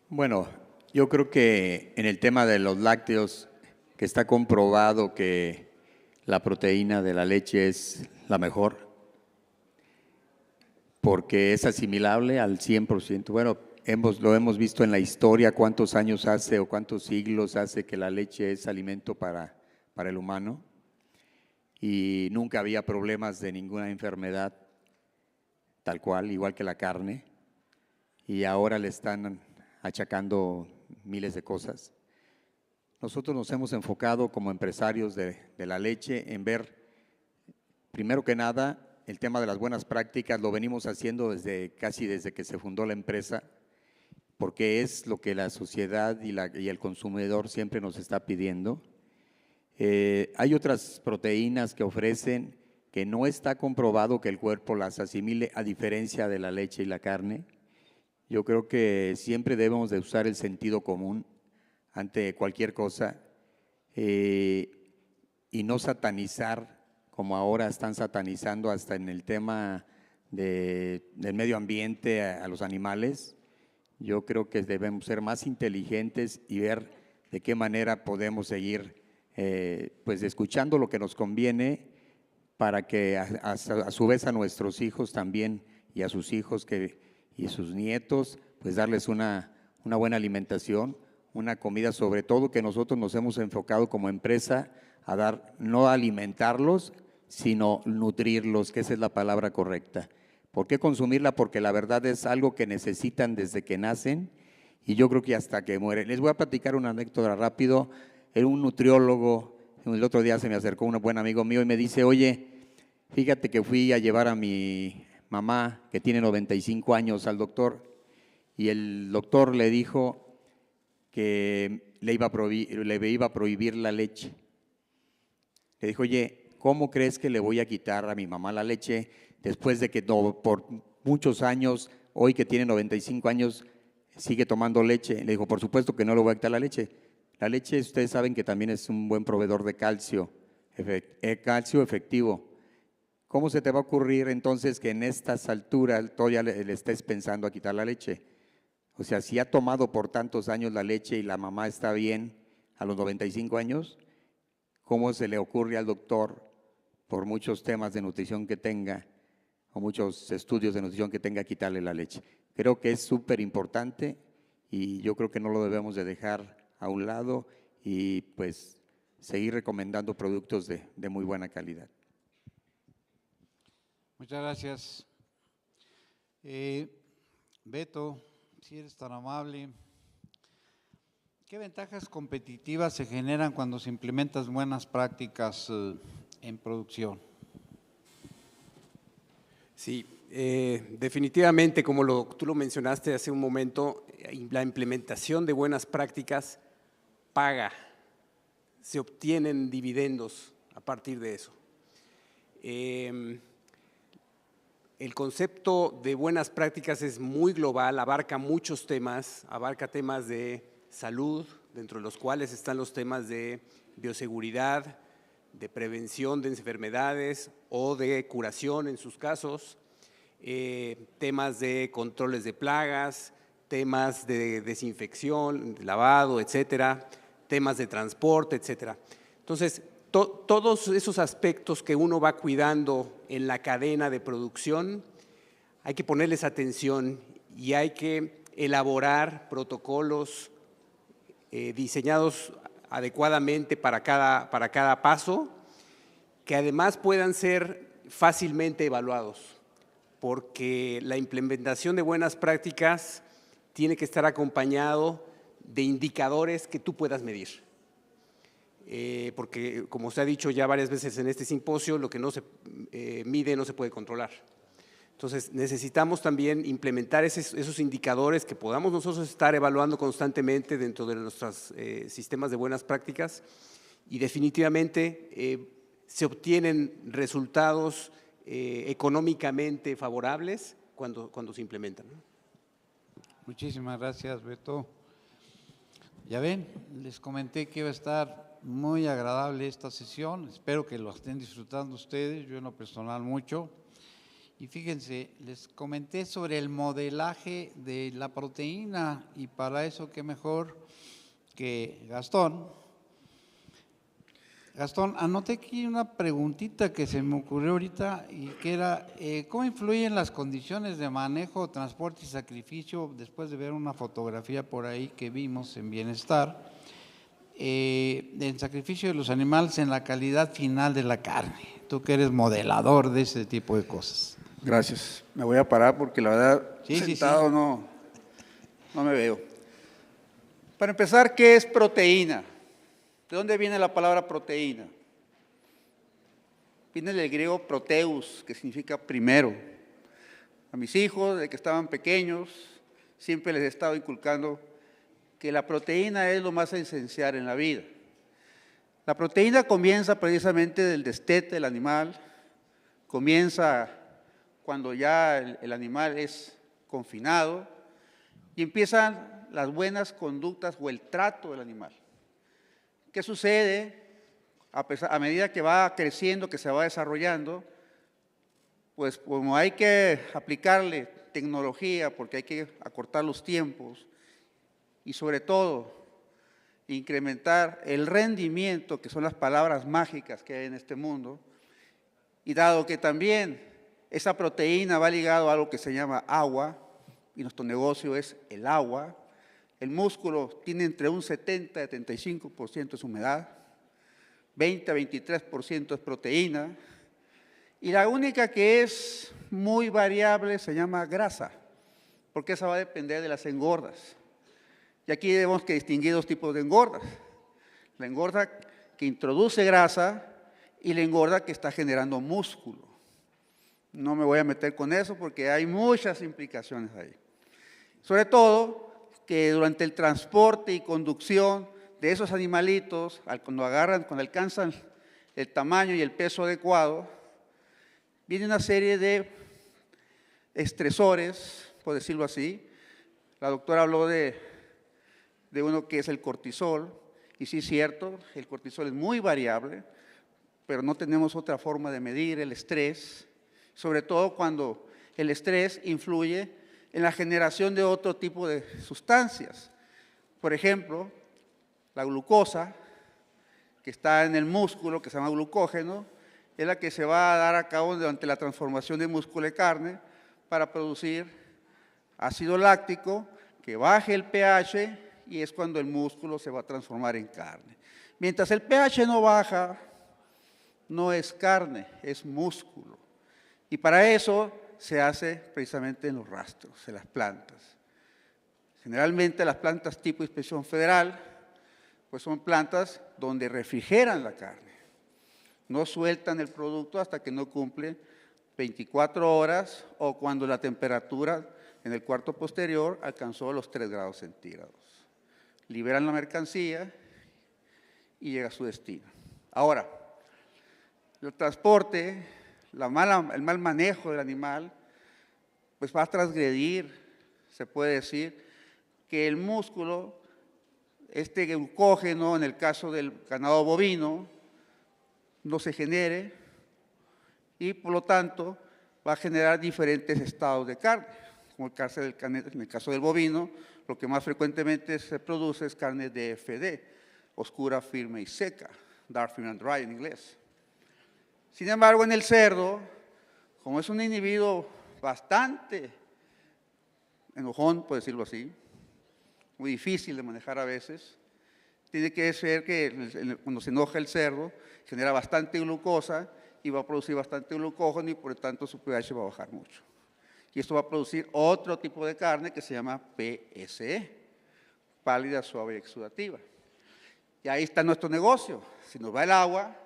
Bueno, yo creo que en el tema de los lácteos, que está comprobado que la proteína de la leche es la mejor, porque es asimilable al 100%. Bueno, lo hemos visto en la historia, cuántos años hace o cuántos siglos hace que la leche es alimento para el humano y nunca había problemas de ninguna enfermedad, tal cual, igual que la carne, y ahora le están achacando miles de cosas. Nosotros nos hemos enfocado como empresarios de la leche en ver, primero que nada, el tema de las buenas prácticas. Lo venimos haciendo casi desde que se fundó la empresa, porque es lo que la sociedad y el consumidor siempre nos está pidiendo. Hay otras proteínas que ofrecen que no está comprobado que el cuerpo las asimile, a diferencia de la leche y la carne. Yo creo que siempre debemos de usar el sentido común ante cualquier cosa. y no satanizar como ahora están satanizando hasta en el tema del medio ambiente a los animales. Yo creo que debemos ser más inteligentes y ver de qué manera podemos seguir pues escuchando lo que nos conviene para que a su vez a nuestros hijos también y a sus hijos y sus nietos, pues darles una buena alimentación, una comida, sobre todo que nosotros nos hemos enfocado como empresa a dar, no a alimentarlos, sino nutrirlos, que esa es la palabra correcta. ¿Por qué consumirla? Porque la verdad es algo que necesitan desde que nacen y yo creo que hasta que mueren. Les voy a platicar una anécdota rápido. Era un nutriólogo, el otro día se me acercó un buen amigo mío y me dice, oye, fíjate que fui a llevar a mi mamá, que tiene 95 años, al doctor, y el doctor le dijo que le iba a prohibir la leche. Le dijo, oye, ¿cómo crees que le voy a quitar a mi mamá la leche después de que por muchos años, hoy que tiene 95 años, sigue tomando leche? Le dijo, por supuesto que no le voy a quitar la leche. La leche, ustedes saben que también es un buen proveedor de calcio, calcio efectivo. ¿Cómo se te va a ocurrir entonces que en estas alturas todavía le estés pensando a quitar la leche? O sea, si ha tomado por tantos años la leche y la mamá está bien a los 95 años, ¿cómo se le ocurre al doctor, por muchos temas de nutrición que tenga o muchos estudios de nutrición que tenga, quitarle la leche? Creo que es súper importante y yo creo que no lo debemos de dejar a un lado y pues seguir recomendando productos de muy buena calidad. Muchas gracias. Beto, si eres tan amable, ¿qué ventajas competitivas se generan cuando se implementan buenas prácticas en producción? Sí, definitivamente, como tú lo mencionaste hace un momento, la implementación de buenas prácticas paga, se obtienen dividendos a partir de eso. El concepto de buenas prácticas es muy global, abarca muchos temas, abarca temas de salud, dentro de los cuales están los temas de bioseguridad, de prevención de enfermedades o de curación en sus casos, temas de controles de plagas, temas de desinfección, lavado, etcétera, temas de transporte, etcétera. Entonces, todos esos aspectos que uno va cuidando en la cadena de producción, hay que ponerles atención y hay que elaborar protocolos diseñados adecuadamente para cada paso, que además puedan ser fácilmente evaluados, porque la implementación de buenas prácticas tiene que estar acompañado de indicadores que tú puedas medir. Porque, como se ha dicho ya varias veces en este simposio, lo que no se mide no se puede controlar. Entonces, necesitamos también implementar esos indicadores que podamos nosotros estar evaluando constantemente dentro de nuestros sistemas de buenas prácticas y definitivamente se obtienen resultados económicamente favorables cuando se implementan, ¿no? Muchísimas gracias, Beto. Ya ven, les comenté que iba a estar muy agradable esta sesión, espero que lo estén disfrutando ustedes, yo en lo personal mucho. Y fíjense, les comenté sobre el modelaje de la proteína y para eso qué mejor que Gastón. Gastón, anoté aquí una preguntita que se me ocurrió ahorita y que era, ¿cómo influyen las condiciones de manejo, transporte y sacrificio después de ver una fotografía por ahí que vimos en Bienestar, del sacrificio de los animales en la calidad final de la carne? Tú que eres modelador de ese tipo de cosas. Gracias. Me voy a parar porque la verdad, Sí, sentado sí. No me veo. Para empezar, ¿qué es proteína? ¿De dónde viene la palabra proteína? Viene del griego proteus, que significa primero. A mis hijos, desde que estaban pequeños, siempre les he estado inculcando que la proteína es lo más esencial en la vida. La proteína comienza precisamente del destete del animal, comienza cuando ya el animal es confinado y empiezan las buenas conductas o el trato del animal. ¿Qué sucede a medida que va creciendo, que se va desarrollando, pues como hay que aplicarle tecnología, porque hay que acortar los tiempos y sobre todo incrementar el rendimiento, que son las palabras mágicas que hay en este mundo, y dado que también esa proteína va ligado a algo que se llama agua, y nuestro negocio es el agua, el músculo tiene entre un 70 y 75% es humedad, 20 a 23% es proteína, y la única que es muy variable se llama grasa, porque esa va a depender de las engordas. Y aquí debemos que distinguir dos tipos de engordas. La engorda que introduce grasa y la engorda que está generando músculo. No me voy a meter con eso porque hay muchas implicaciones ahí. Sobre todo que durante el transporte y conducción de esos animalitos, cuando alcanzan el tamaño y el peso adecuado, viene una serie de estresores, por decirlo así. La doctora habló de uno que es el cortisol, y sí es cierto, el cortisol es muy variable, pero no tenemos otra forma de medir el estrés, sobre todo cuando el estrés influye en la generación de otro tipo de sustancias. Por ejemplo, la glucosa, que está en el músculo, que se llama glucógeno, es la que se va a dar a cabo durante la transformación de músculo y carne para producir ácido láctico que baje el pH y es cuando el músculo se va a transformar en carne. Mientras el pH no baja, no es carne, es músculo. Y para eso se hace precisamente en los rastros, en las plantas. Generalmente las plantas tipo Inspección Federal, pues son plantas donde refrigeran la carne. No sueltan el producto hasta que no cumple 24 horas o cuando la temperatura en el cuarto posterior alcanzó los 3 grados centígrados. Liberan la mercancía y llega a su destino. Ahora, el transporte, el mal manejo del animal, pues va a transgredir, se puede decir, que el músculo, este glucógeno, en el caso del ganado bovino, no se genere y por lo tanto va a generar diferentes estados de carne. Como en el caso del bovino, lo que más frecuentemente se produce es carne DFD, oscura, firme y seca, dark, firm and dry en inglés. Sin embargo, en el cerdo, como es un individuo bastante enojón, por decirlo así, muy difícil de manejar a veces, tiene que ser que cuando se enoja el cerdo, genera bastante glucosa y va a producir bastante glucógeno y por lo tanto su pH va a bajar mucho. Y esto va a producir otro tipo de carne que se llama PSE, pálida, suave y exudativa. Y ahí está nuestro negocio. Si nos va el agua,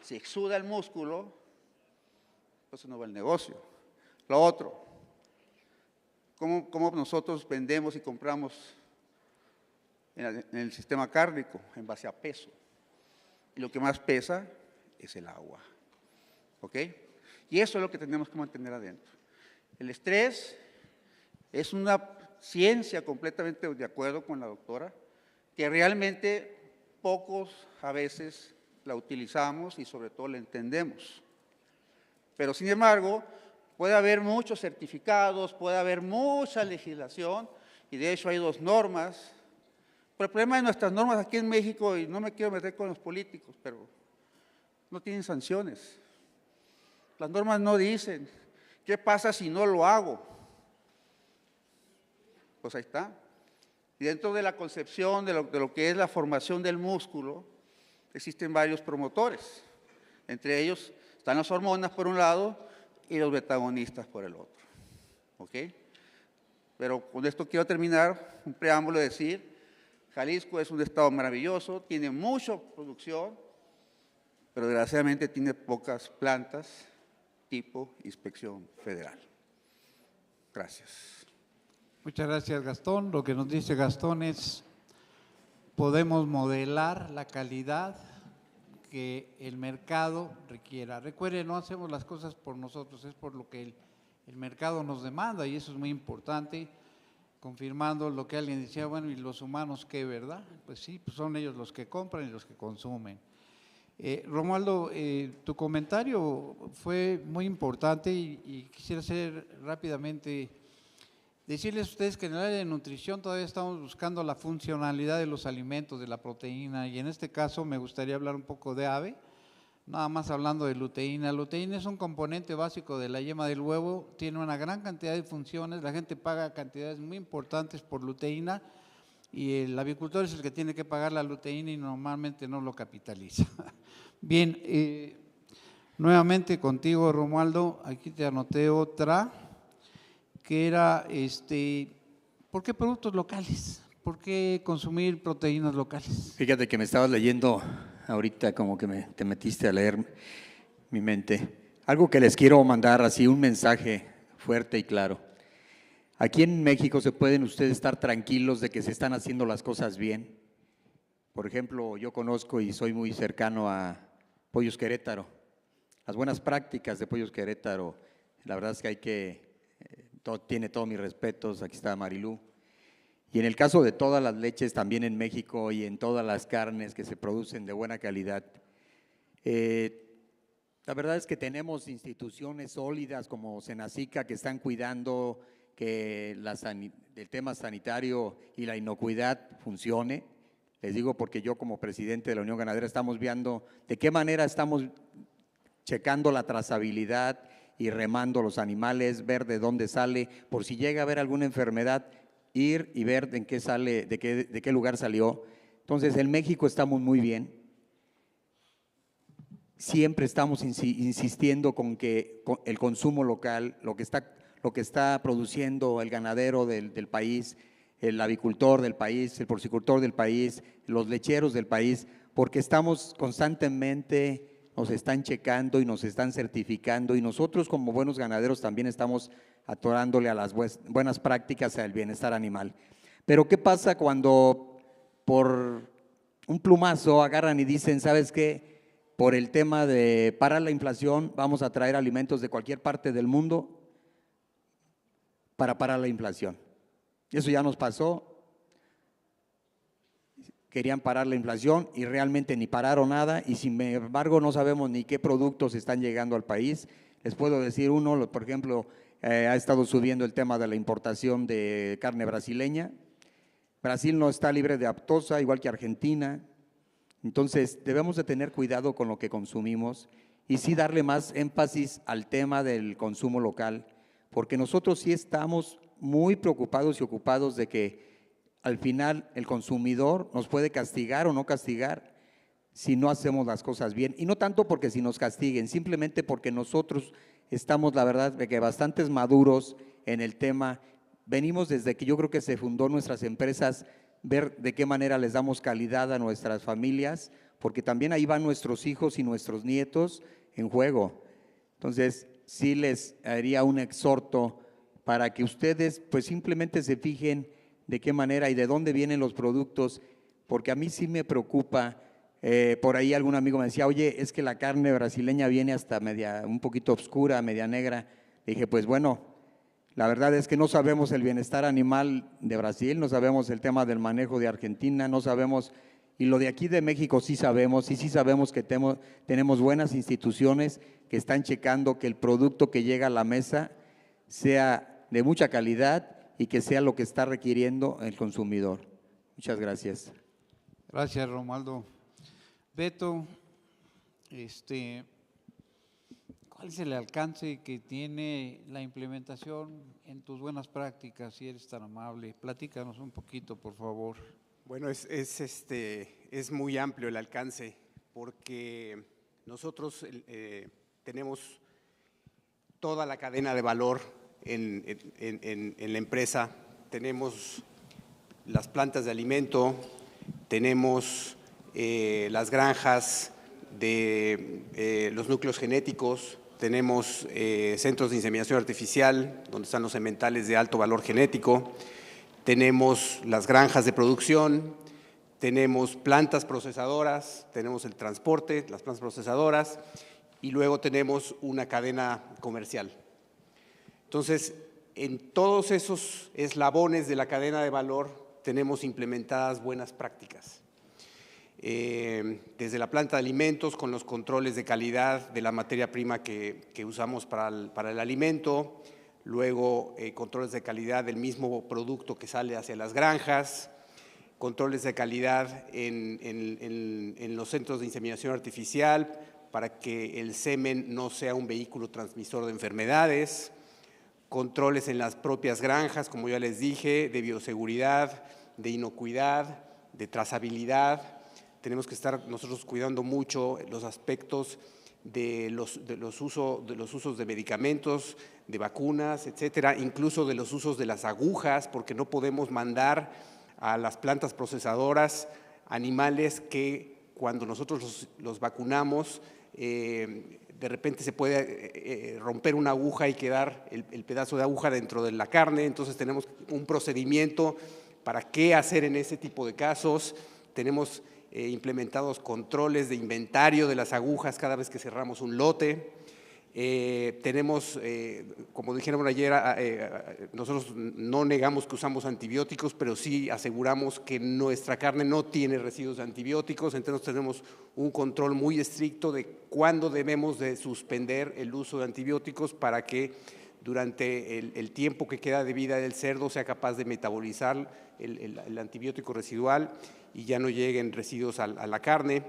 si exuda el músculo, pues no va el negocio. Lo otro, ¿cómo nosotros vendemos y compramos en el sistema cárnico? En base a peso. Y lo que más pesa es el agua. ¿Ok? Y eso es lo que tenemos que mantener adentro. El estrés es una ciencia completamente de acuerdo con la doctora, que realmente pocos a veces la utilizamos y sobre todo la entendemos. Pero sin embargo, puede haber muchos certificados, puede haber mucha legislación y de hecho hay 2 normas. Pero el problema de nuestras normas aquí en México, y no me quiero meter con los políticos, pero no tienen sanciones. Las normas no dicen, ¿qué pasa si no lo hago? Pues ahí está. Y dentro de la concepción de lo que es la formación del músculo, existen varios promotores. Entre ellos están las hormonas por un lado y los betagonistas por el otro. ¿Ok? Pero con esto quiero terminar un preámbulo de decir, Jalisco es un estado maravilloso, tiene mucha producción, pero desgraciadamente tiene pocas plantas tipo Inspección Federal. Gracias. Muchas gracias, Gastón. Lo que nos dice Gastón es, podemos modelar la calidad que el mercado requiera. Recuerde, no hacemos las cosas por nosotros, es por lo que el mercado nos demanda y eso es muy importante, confirmando lo que alguien decía, bueno, ¿y los humanos qué, verdad? Pues sí, pues son ellos los que compran y los que consumen. Romualdo, tu comentario fue muy importante y quisiera hacer rápidamente, decirles a ustedes que en el área de nutrición todavía estamos buscando la funcionalidad de los alimentos, de la proteína, y en este caso me gustaría hablar un poco de ave, nada más hablando de luteína. La luteína es un componente básico de la yema del huevo, tiene una gran cantidad de funciones, la gente paga cantidades muy importantes por luteína, y el avicultor es el que tiene que pagar la luteína y normalmente no lo capitaliza. Bien, nuevamente contigo, Romualdo, aquí te anoté otra, que era, ¿por qué productos locales? ¿Por qué consumir proteínas locales? Fíjate que me estabas leyendo ahorita, como que te metiste a leer mi mente. Algo que les quiero mandar así, un mensaje fuerte y claro. Aquí en México se pueden ustedes estar tranquilos de que se están haciendo las cosas bien. Por ejemplo, yo conozco y soy muy cercano a Pollos Querétaro. Las buenas prácticas de Pollos Querétaro, la verdad es que tiene todos mis respetos, aquí está Marilú. Y en el caso de todas las leches también en México y en todas las carnes que se producen de buena calidad, la verdad es que tenemos instituciones sólidas como Senacica que están cuidando que el tema sanitario y la inocuidad funcione. Les digo porque yo como presidente de la Unión Ganadera estamos viendo de qué manera estamos checando la trazabilidad y remando los animales, ver de dónde sale, por si llega a haber alguna enfermedad, ir y ver de qué sale, de qué lugar salió. Entonces, en México estamos muy bien. Siempre estamos insistiendo con el consumo local, lo que está produciendo el ganadero del país, el avicultor del país, el porcicultor del país, los lecheros del país, porque estamos constantemente, nos están checando y nos están certificando, y nosotros como buenos ganaderos también estamos atorándole a las buenas prácticas al bienestar animal. Pero ¿qué pasa cuando por un plumazo agarran y dicen, ¿sabes qué? Por el tema de parar la inflación, vamos a traer alimentos de cualquier parte del mundo para parar la inflación. Eso ya nos pasó. Querían parar la inflación y realmente ni pararon nada, y sin embargo no sabemos ni qué productos están llegando al país. Les puedo decir uno, por ejemplo, ha estado subiendo el tema de la importación de carne brasileña. Brasil no está libre de aftosa, igual que Argentina. Entonces debemos de tener cuidado con lo que consumimos y sí darle más énfasis al tema del consumo local, porque nosotros sí estamos muy preocupados y ocupados de que al final el consumidor nos puede castigar o no castigar si no hacemos las cosas bien. Y no tanto porque si nos castiguen, simplemente porque nosotros estamos, la verdad, de que bastantes maduros en el tema. Venimos desde que yo creo que se fundó nuestras empresas, ver de qué manera les damos calidad a nuestras familias, porque también ahí van nuestros hijos y nuestros nietos en juego. Entonces, sí les haría un exhorto para que ustedes pues simplemente se fijen de qué manera y de dónde vienen los productos, porque a mí sí me preocupa. Por ahí algún amigo me decía, oye, es que la carne brasileña viene hasta un poquito oscura, media negra. Dije, pues bueno, la verdad es que no sabemos el bienestar animal de Brasil, no sabemos el tema del manejo de Argentina, no sabemos, y lo de aquí de México sí sabemos, y sí sabemos que tenemos buenas instituciones que están checando que el producto que llega a la mesa sea de mucha calidad y que sea lo que está requiriendo el consumidor. Muchas gracias. Gracias, Romualdo. Beto, ¿cuál es el alcance que tiene la implementación en tus buenas prácticas, si eres tan amable? Platícanos un poquito, por favor. Bueno, es muy amplio el alcance, porque nosotros tenemos toda la cadena de valor en la empresa. Tenemos las plantas de alimento, tenemos las granjas de los núcleos genéticos, tenemos centros de inseminación artificial, donde están los sementales de alto valor genético, tenemos las granjas de producción, tenemos plantas procesadoras, tenemos el transporte, las plantas procesadoras, y luego tenemos una cadena comercial. Entonces, en todos esos eslabones de la cadena de valor tenemos implementadas buenas prácticas. desde la planta de alimentos con los controles de calidad de la materia prima que usamos para el alimento, luego controles de calidad del mismo producto que sale hacia las granjas, controles de calidad en los centros de inseminación artificial para que el semen no sea un vehículo transmisor de enfermedades, controles en las propias granjas, como ya les dije, de bioseguridad, de inocuidad, de trazabilidad. Tenemos que estar nosotros cuidando mucho los aspectos de los usos de medicamentos, de vacunas, etcétera, incluso de los usos de las agujas, porque no podemos mandar a las plantas procesadoras animales que cuando nosotros los vacunamos, de repente se puede romper una aguja y quedar el pedazo de aguja dentro de la carne. Entonces tenemos un procedimiento para qué hacer en ese tipo de casos. Tenemos implementados controles de inventario de las agujas cada vez que cerramos un lote. Tenemos, como dijeron ayer, nosotros no negamos que usamos antibióticos, pero sí aseguramos que nuestra carne no tiene residuos de antibióticos, entonces tenemos un control muy estricto de cuándo debemos de suspender el uso de antibióticos para que durante el tiempo que queda de vida del cerdo sea capaz de metabolizar el antibiótico residual y ya no lleguen residuos a la carne.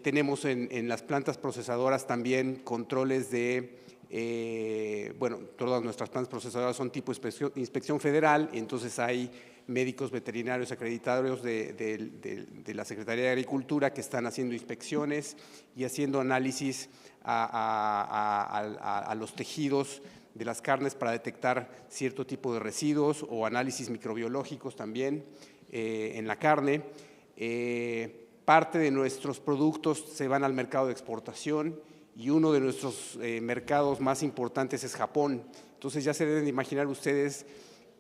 Tenemos en las plantas procesadoras también controles de, bueno, todas nuestras plantas procesadoras son tipo inspección federal, entonces hay médicos veterinarios acreditados de la Secretaría de Agricultura que están haciendo inspecciones y haciendo análisis a los tejidos de las carnes para detectar cierto tipo de residuos o análisis microbiológicos también en la carne. Parte de nuestros productos se van al mercado de exportación y uno de nuestros mercados más importantes es Japón. Entonces ya se deben de imaginar ustedes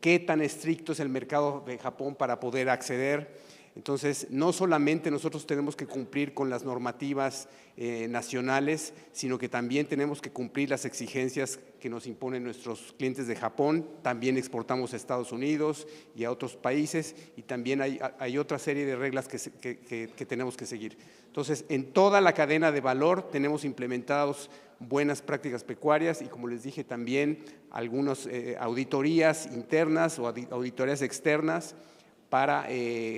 qué tan estricto es el mercado de Japón para poder acceder. Entonces, no solamente nosotros tenemos que cumplir con las normativas nacionales, sino que también tenemos que cumplir las exigencias que nos imponen nuestros clientes de Japón. También exportamos a Estados Unidos y a otros países y también hay otra serie de reglas que tenemos que seguir. Entonces, en toda la cadena de valor tenemos implementados buenas prácticas pecuarias y, como les dije, también algunas auditorías internas o auditorías externas para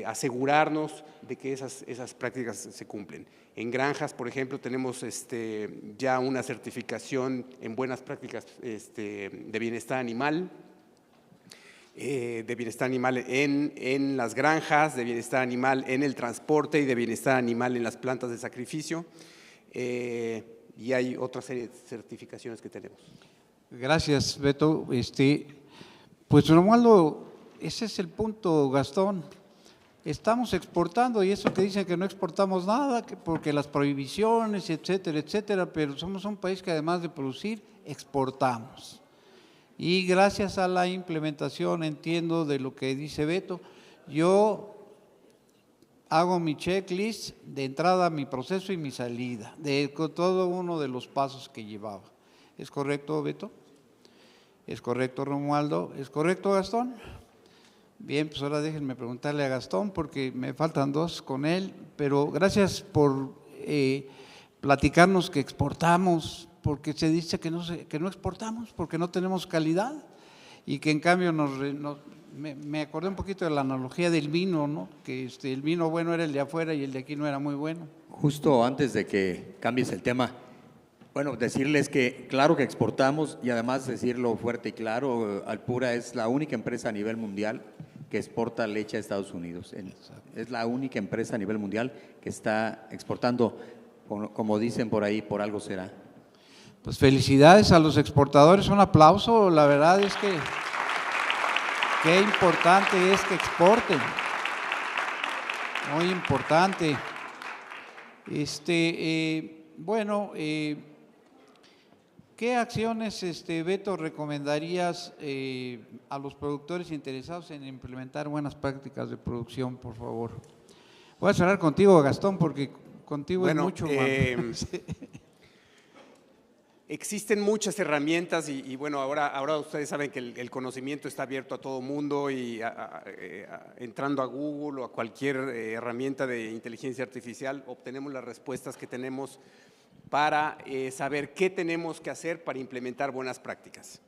asegurarnos de que esas prácticas se cumplen. En granjas, por ejemplo, tenemos ya una certificación en buenas prácticas de bienestar animal, en las granjas, de bienestar animal en el transporte y de bienestar animal en las plantas de sacrificio, y hay otra serie de certificaciones que tenemos. Gracias, Beto. Pues Romualdo, ese es el punto, Gastón. Estamos exportando y eso que dicen que no exportamos nada, porque las prohibiciones, etcétera, etcétera, pero somos un país que además de producir, exportamos. Y gracias a la implementación, entiendo de lo que dice Beto, yo hago mi checklist de entrada a mi proceso y mi salida, de todo uno de los pasos que llevaba. ¿Es correcto, Beto? ¿Es correcto, Romualdo? ¿Es correcto, Gastón? Bien, pues ahora déjenme preguntarle a Gastón porque me faltan dos con él, pero gracias por platicarnos que exportamos, porque se dice que no exportamos, porque no tenemos calidad y que en cambio me acordé un poquito de la analogía del vino, ¿no? Que el vino bueno era el de afuera y el de aquí no era muy bueno. Justo antes de que cambies el tema, bueno, decirles que claro que exportamos y además decirlo fuerte y claro, Alpura es la única empresa a nivel mundial que exporta leche a Estados Unidos. Es la única empresa a nivel mundial que está exportando, como dicen por ahí, por algo será. Pues felicidades a los exportadores, un aplauso, la verdad es que qué importante es que exporten, muy importante. Bueno, ¿qué acciones, Beto, recomendarías a los productores interesados en implementar buenas prácticas de producción, por favor? Voy a cerrar contigo, Gastón, porque contigo es mucho más. Existen muchas herramientas y bueno, ahora ustedes saben que el conocimiento está abierto a todo mundo y entrando a Google o a cualquier herramienta de inteligencia artificial obtenemos las respuestas que tenemos para saber qué tenemos que hacer para implementar buenas prácticas.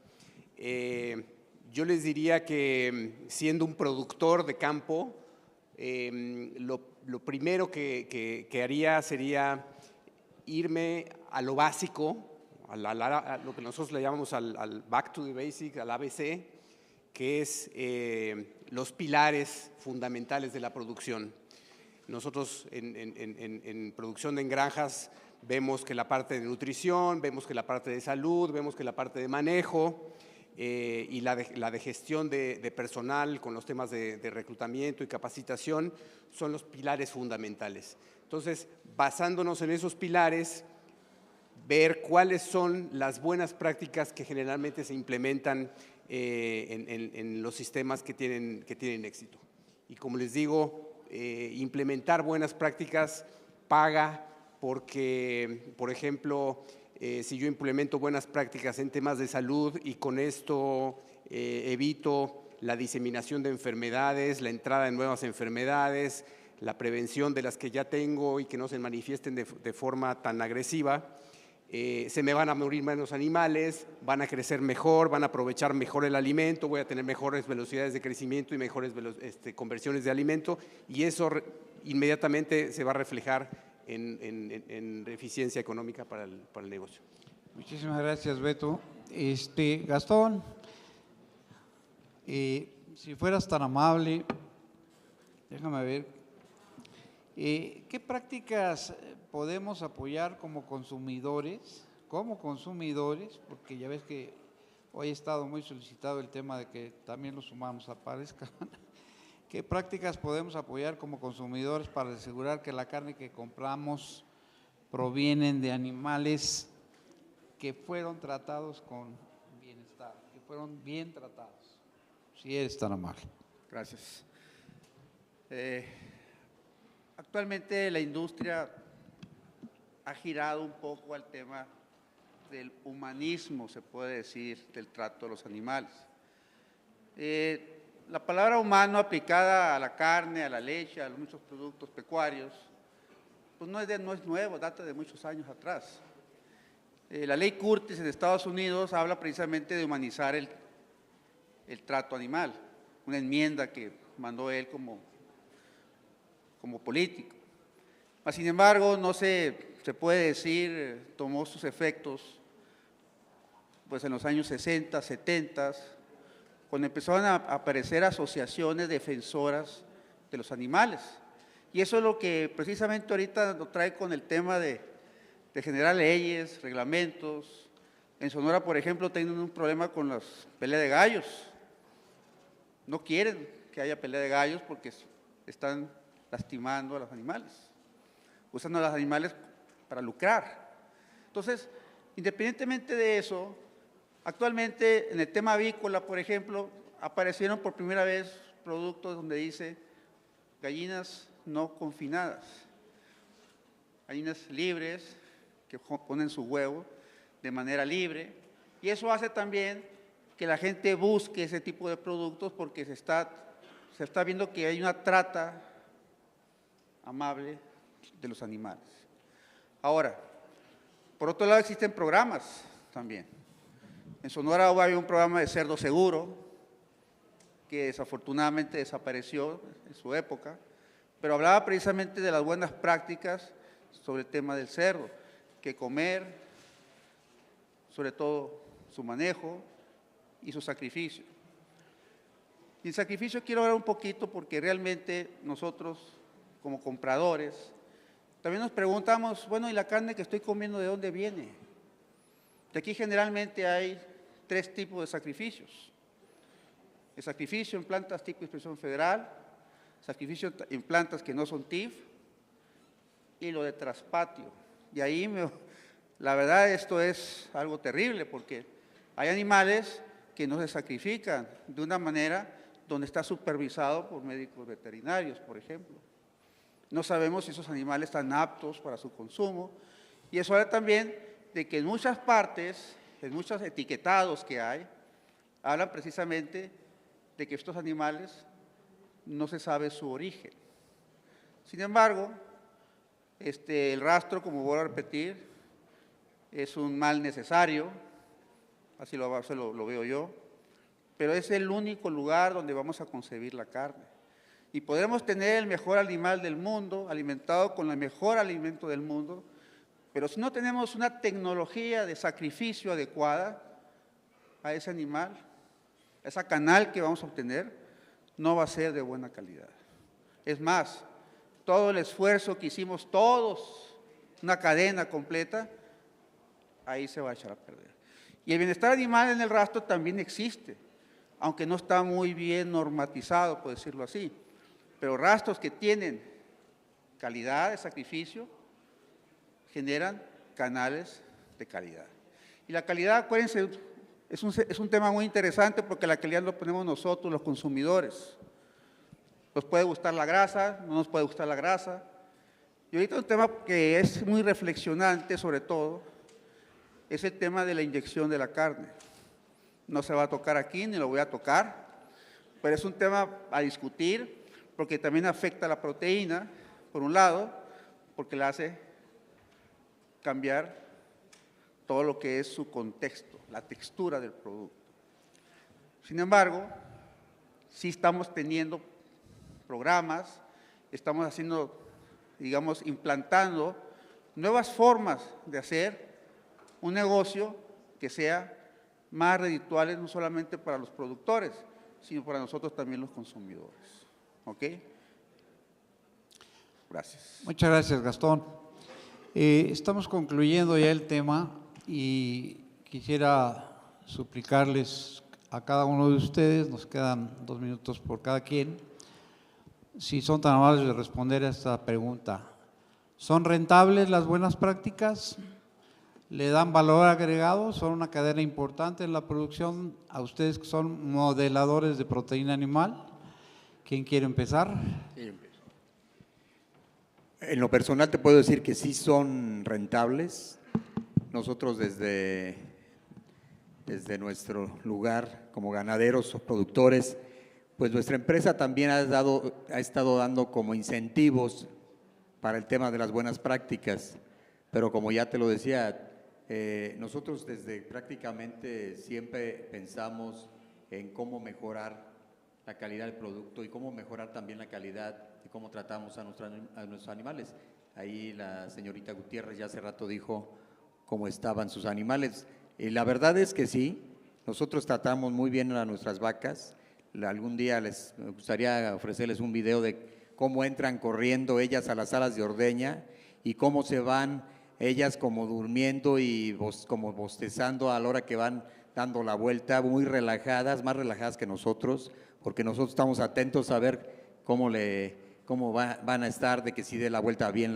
Yo les diría que siendo un productor de campo, lo primero que haría sería irme a lo básico, a lo que nosotros le llamamos al back to the basics, al ABC, que es los pilares fundamentales de la producción. Nosotros en producción en granjas vemos que la parte de nutrición, vemos que la parte de salud, vemos que la parte de manejo y la de gestión de personal con los temas de reclutamiento y capacitación son los pilares fundamentales. Entonces, basándonos en esos pilares, ver cuáles son las buenas prácticas que generalmente se implementan en los sistemas que tienen éxito. Y como les digo, implementar buenas prácticas paga porque, por ejemplo, si yo implemento buenas prácticas en temas de salud y con esto evito la diseminación de enfermedades, la entrada de nuevas enfermedades, la prevención de las que ya tengo y que no se manifiesten de forma tan agresiva, se me van a morir menos animales, van a crecer mejor, van a aprovechar mejor el alimento, voy a tener mejores velocidades de crecimiento y mejores conversiones de alimento y eso inmediatamente se va a reflejar en eficiencia económica para el negocio. Muchísimas gracias, Beto. Gastón, si fueras tan amable, déjame ver, ¿qué prácticas podemos apoyar como consumidores? Porque ya ves que hoy ha estado muy solicitado el tema de que también los humanos aparezcan. ¿Qué prácticas podemos apoyar como consumidores para asegurar que la carne que compramos provienen de animales que fueron tratados con bienestar, que fueron bien tratados? Si eres tan amable. Gracias. Actualmente la industria ha girado un poco al tema del humanismo, se puede decir, del trato de los animales. La palabra humano aplicada a la carne, a la leche, a muchos productos pecuarios, pues no es nuevo, data de muchos años atrás. La ley Curtis en Estados Unidos habla precisamente de humanizar el trato animal, una enmienda que mandó él como político. Mas, sin embargo, no se puede decir, tomó sus efectos pues en los años 60, 70, cuando empezaron a aparecer asociaciones defensoras de los animales. Y eso es lo que precisamente ahorita nos trae con el tema de generar leyes, reglamentos. En Sonora, por ejemplo, tienen un problema con las peleas de gallos. No quieren que haya pelea de gallos porque están lastimando a los animales, usando a los animales para lucrar. Entonces, independientemente de eso, actualmente en el tema avícola, por ejemplo, aparecieron por primera vez productos donde dice gallinas no confinadas, gallinas libres que ponen su huevo de manera libre, y eso hace también que la gente busque ese tipo de productos porque se está viendo que hay una trata amable de los animales. Ahora, por otro lado existen programas también. En Sonora había un programa de cerdo seguro que desafortunadamente desapareció en su época, pero hablaba precisamente de las buenas prácticas sobre el tema del cerdo, qué comer, sobre todo su manejo y su sacrificio. Y el sacrificio quiero hablar un poquito porque realmente nosotros como compradores también nos preguntamos, bueno, ¿y la carne que estoy comiendo de dónde viene? De aquí generalmente hay 3 tipos de sacrificios. El sacrificio en plantas tipo inspección federal, sacrificio en plantas que no son TIF y lo de traspatio. Y ahí, la verdad, esto es algo terrible porque hay animales que no se sacrifican de una manera donde está supervisado por médicos veterinarios, por ejemplo. No sabemos si esos animales están aptos para su consumo y eso ahora también de que en muchas partes, en muchos etiquetados que hay, hablan precisamente de que estos animales no se sabe su origen. Sin embargo, el rastro, como vuelvo a repetir, es un mal necesario, así lo veo yo, pero es el único lugar donde vamos a concebir la carne. Y podremos tener el mejor animal del mundo, alimentado con el mejor alimento del mundo, pero si no tenemos una tecnología de sacrificio adecuada a ese animal, a esa canal que vamos a obtener, no va a ser de buena calidad. Es más, todo el esfuerzo que hicimos todos, una cadena completa, ahí se va a echar a perder. Y el bienestar animal en el rastro también existe, aunque no está muy bien normatizado, por decirlo así. Pero rastros que tienen calidad de sacrificio generan canales de calidad. Y la calidad, acuérdense, es un tema muy interesante porque la calidad lo ponemos nosotros, los consumidores. Nos puede gustar la grasa, no nos puede gustar la grasa. Y ahorita un tema que es muy reflexionante, sobre todo, es el tema de la inyección de la carne. No se va a tocar aquí, ni lo voy a tocar, pero es un tema a discutir, porque también afecta a la proteína, por un lado, porque la hace cambiar todo lo que es su contexto, la textura del producto. Sin embargo, sí estamos teniendo programas, estamos haciendo, digamos, implantando nuevas formas de hacer un negocio que sea más redituable no solamente para los productores, sino para nosotros también los consumidores. ¿Ok? Gracias. Muchas gracias, Gastón. Estamos concluyendo ya el tema y quisiera suplicarles a cada uno de ustedes, nos quedan 2 minutos por cada quien, si son tan amables de responder a esta pregunta. ¿Son rentables las buenas prácticas? ¿Le dan valor agregado? ¿Son una cadena importante en la producción? A ustedes que son modeladores de proteína animal, ¿quién quiere empezar? Sí, empiezo. En lo personal te puedo decir que sí son rentables. Nosotros desde nuestro lugar como ganaderos o productores, pues nuestra empresa también ha estado dando como incentivos para el tema de las buenas prácticas, pero como ya te lo decía, nosotros desde prácticamente siempre pensamos en cómo mejorar la calidad del producto y cómo mejorar también la calidad y cómo tratamos a nuestros animales. Ahí la señorita Gutiérrez ya hace rato dijo cómo estaban sus animales. Y la verdad es que sí, nosotros tratamos muy bien a nuestras vacas. Algún día me gustaría ofrecerles un video de cómo entran corriendo ellas a las salas de ordeña y cómo se van ellas como durmiendo y como bostezando a la hora que van dando la vuelta, muy relajadas, más relajadas que nosotros, porque nosotros estamos atentos a ver cómo van a estar, de que si dé la vuelta bien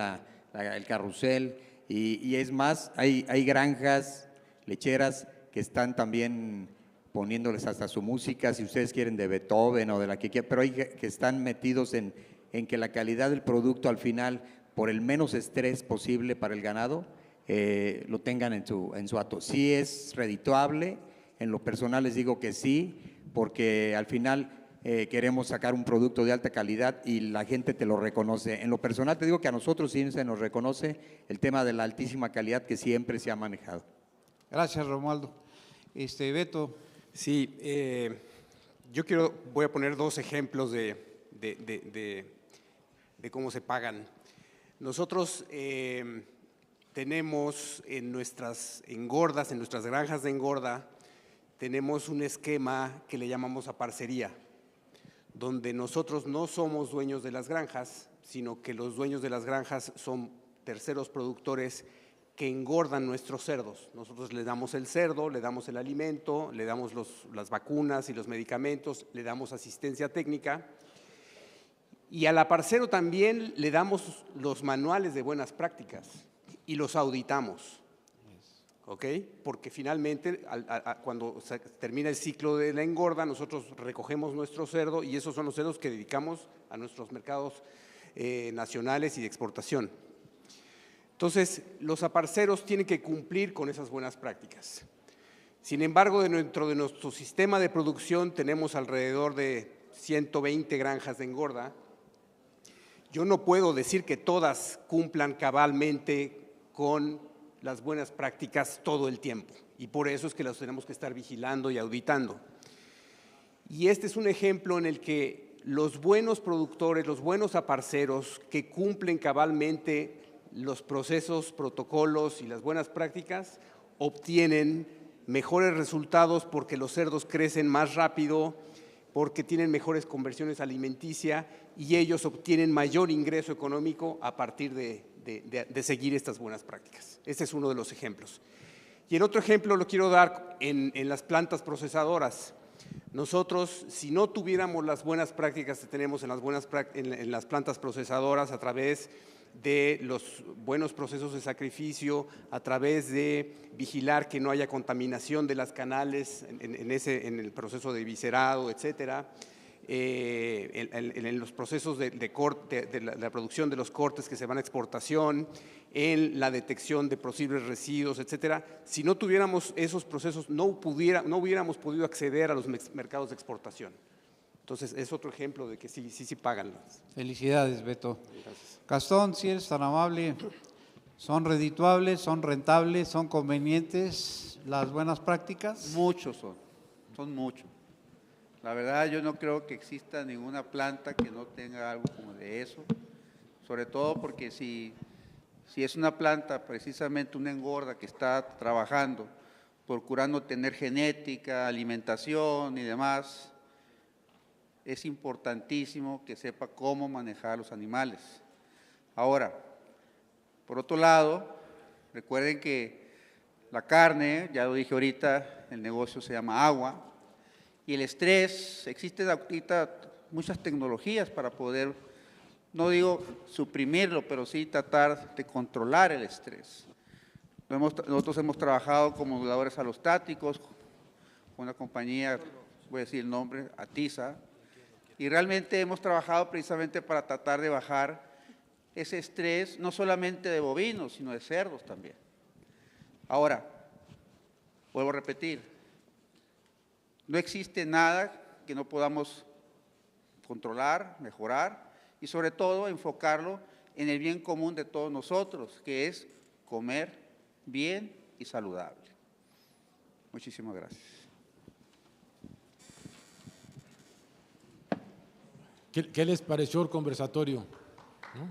el carrusel. Y es más, hay granjas lecheras que están también poniéndoles hasta su música, si ustedes quieren de Beethoven o de la que quieran, pero hay que están metidos en que la calidad del producto al final, por el menos estrés posible para el ganado, lo tengan en su hato. Sí es redituable, en lo personal les digo que sí, porque al final queremos sacar un producto de alta calidad y la gente te lo reconoce. En lo personal te digo que a nosotros sí se nos reconoce el tema de la altísima calidad que siempre se ha manejado. Gracias, Romualdo. Beto. Sí, voy a poner 2 ejemplos de cómo se pagan. Nosotros tenemos en nuestras engordas, en nuestras granjas de engorda, tenemos un esquema que le llamamos a parcería, donde nosotros no somos dueños de las granjas, sino que los dueños de las granjas son terceros productores que engordan nuestros cerdos. Nosotros les damos el cerdo, le damos el alimento, le damos las vacunas y los medicamentos, le damos asistencia técnica y al aparcero también le damos los manuales de buenas prácticas y los auditamos, ¿ok? Porque finalmente cuando se termina el ciclo de la engorda, nosotros recogemos nuestro cerdo y esos son los cerdos que dedicamos a nuestros mercados nacionales y de exportación. Entonces, los aparceros tienen que cumplir con esas buenas prácticas. Sin embargo, dentro de nuestro sistema de producción tenemos alrededor de 120 granjas de engorda. Yo no puedo decir que todas cumplan cabalmente con las buenas prácticas todo el tiempo, y por eso es que las tenemos que estar vigilando y auditando. Y este es un ejemplo en el que los buenos productores, los buenos aparceros que cumplen cabalmente los procesos, protocolos y las buenas prácticas obtienen mejores resultados porque los cerdos crecen más rápido, porque tienen mejores conversiones alimenticia y ellos obtienen mayor ingreso económico a partir de seguir estas buenas prácticas. Este es uno de los ejemplos. Y el otro ejemplo lo quiero dar en las plantas procesadoras. Nosotros, si no tuviéramos las buenas prácticas que tenemos en las plantas procesadoras a través de los buenos procesos de sacrificio, a través de vigilar que no haya contaminación de las canales en el proceso de viscerado, etcétera, en los procesos de corte, de la producción de los cortes que se van a exportación, en la detección de posibles residuos, etcétera. Si no tuviéramos esos procesos, no hubiéramos podido acceder a los mercados de exportación. Entonces, es otro ejemplo de que sí pagan. Felicidades, Beto. Gracias. Gastón, si eres tan amable, ¿son redituables, son rentables, son convenientes las buenas prácticas? Muchos son muchos. La verdad, yo no creo que exista ninguna planta que no tenga algo como de eso, sobre todo porque si es una planta, precisamente una engorda que está trabajando, procurando tener genética, alimentación y demás, es importantísimo que sepa cómo manejar los animales. Ahora, por otro lado, recuerden que la carne, ya lo dije ahorita, el negocio se llama agua, y el estrés, existen ahorita muchas tecnologías para poder, no digo suprimirlo, pero sí tratar de controlar el estrés. Nosotros hemos trabajado con moduladores alostáticos, con una compañía, voy a decir el nombre, Atiza, y realmente hemos trabajado precisamente para tratar de bajar ese estrés, no solamente de bovinos, sino de cerdos también. Ahora, vuelvo a repetir, no existe nada que no podamos controlar, mejorar y sobre todo enfocarlo en el bien común de todos nosotros, que es comer bien y saludable. Muchísimas gracias. ¿Qué les pareció el conversatorio? ¿No?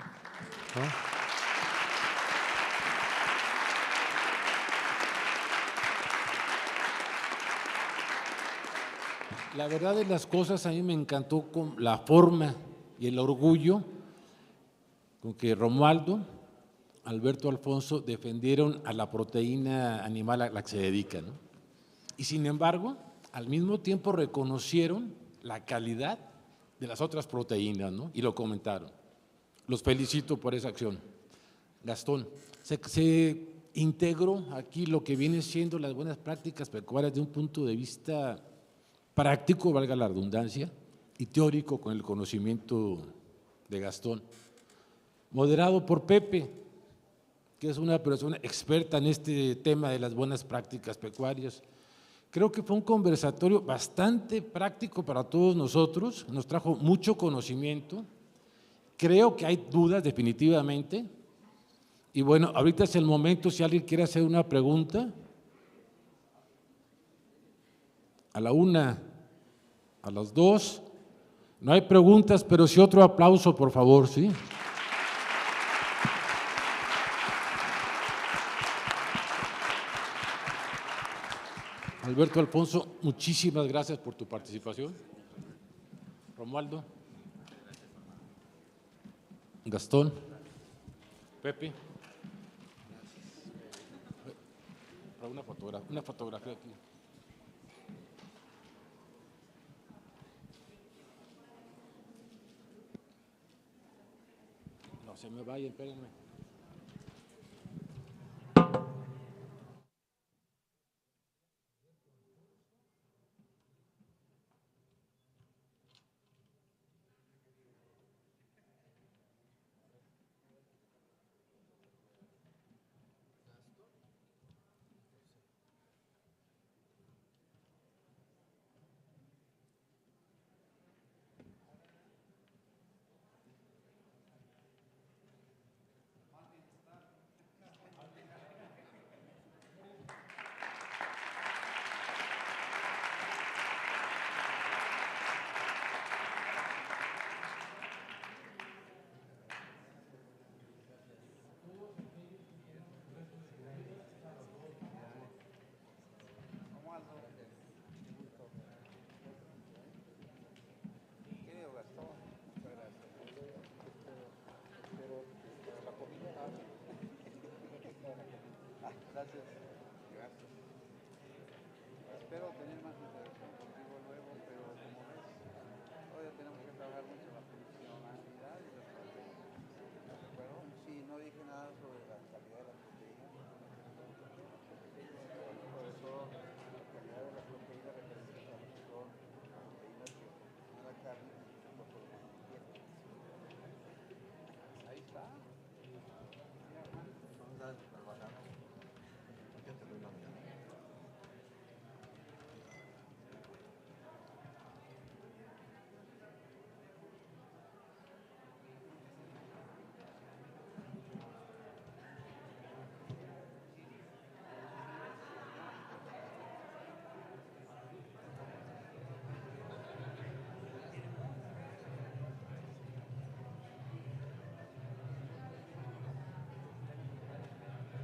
La verdad de las cosas, a mí me encantó con la forma y el orgullo con que Romualdo, Alberto, Alfonso defendieron a la proteína animal a la que se dedican, ¿no? Y sin embargo, al mismo tiempo reconocieron la calidad de las otras proteínas, ¿no? Y lo comentaron. Los felicito por esa acción. Gastón, se integró aquí lo que viene siendo las buenas prácticas pecuarias de un punto de vista práctico, valga la redundancia, y teórico con el conocimiento de Gastón. Moderado por Pepe, que es una persona experta en este tema de las buenas prácticas pecuarias. Creo que fue un conversatorio bastante práctico para todos nosotros, nos trajo mucho conocimiento. Creo que hay dudas definitivamente. Y bueno, ahorita es el momento, si alguien quiere hacer una pregunta. A la 1, a las 2. No hay preguntas, pero sí otro aplauso, por favor, ¿sí? Alberto, Alfonso, muchísimas gracias por tu participación. Romualdo. Gastón. Pepe. Una fotografía aquí. No se me vayan, espérenme.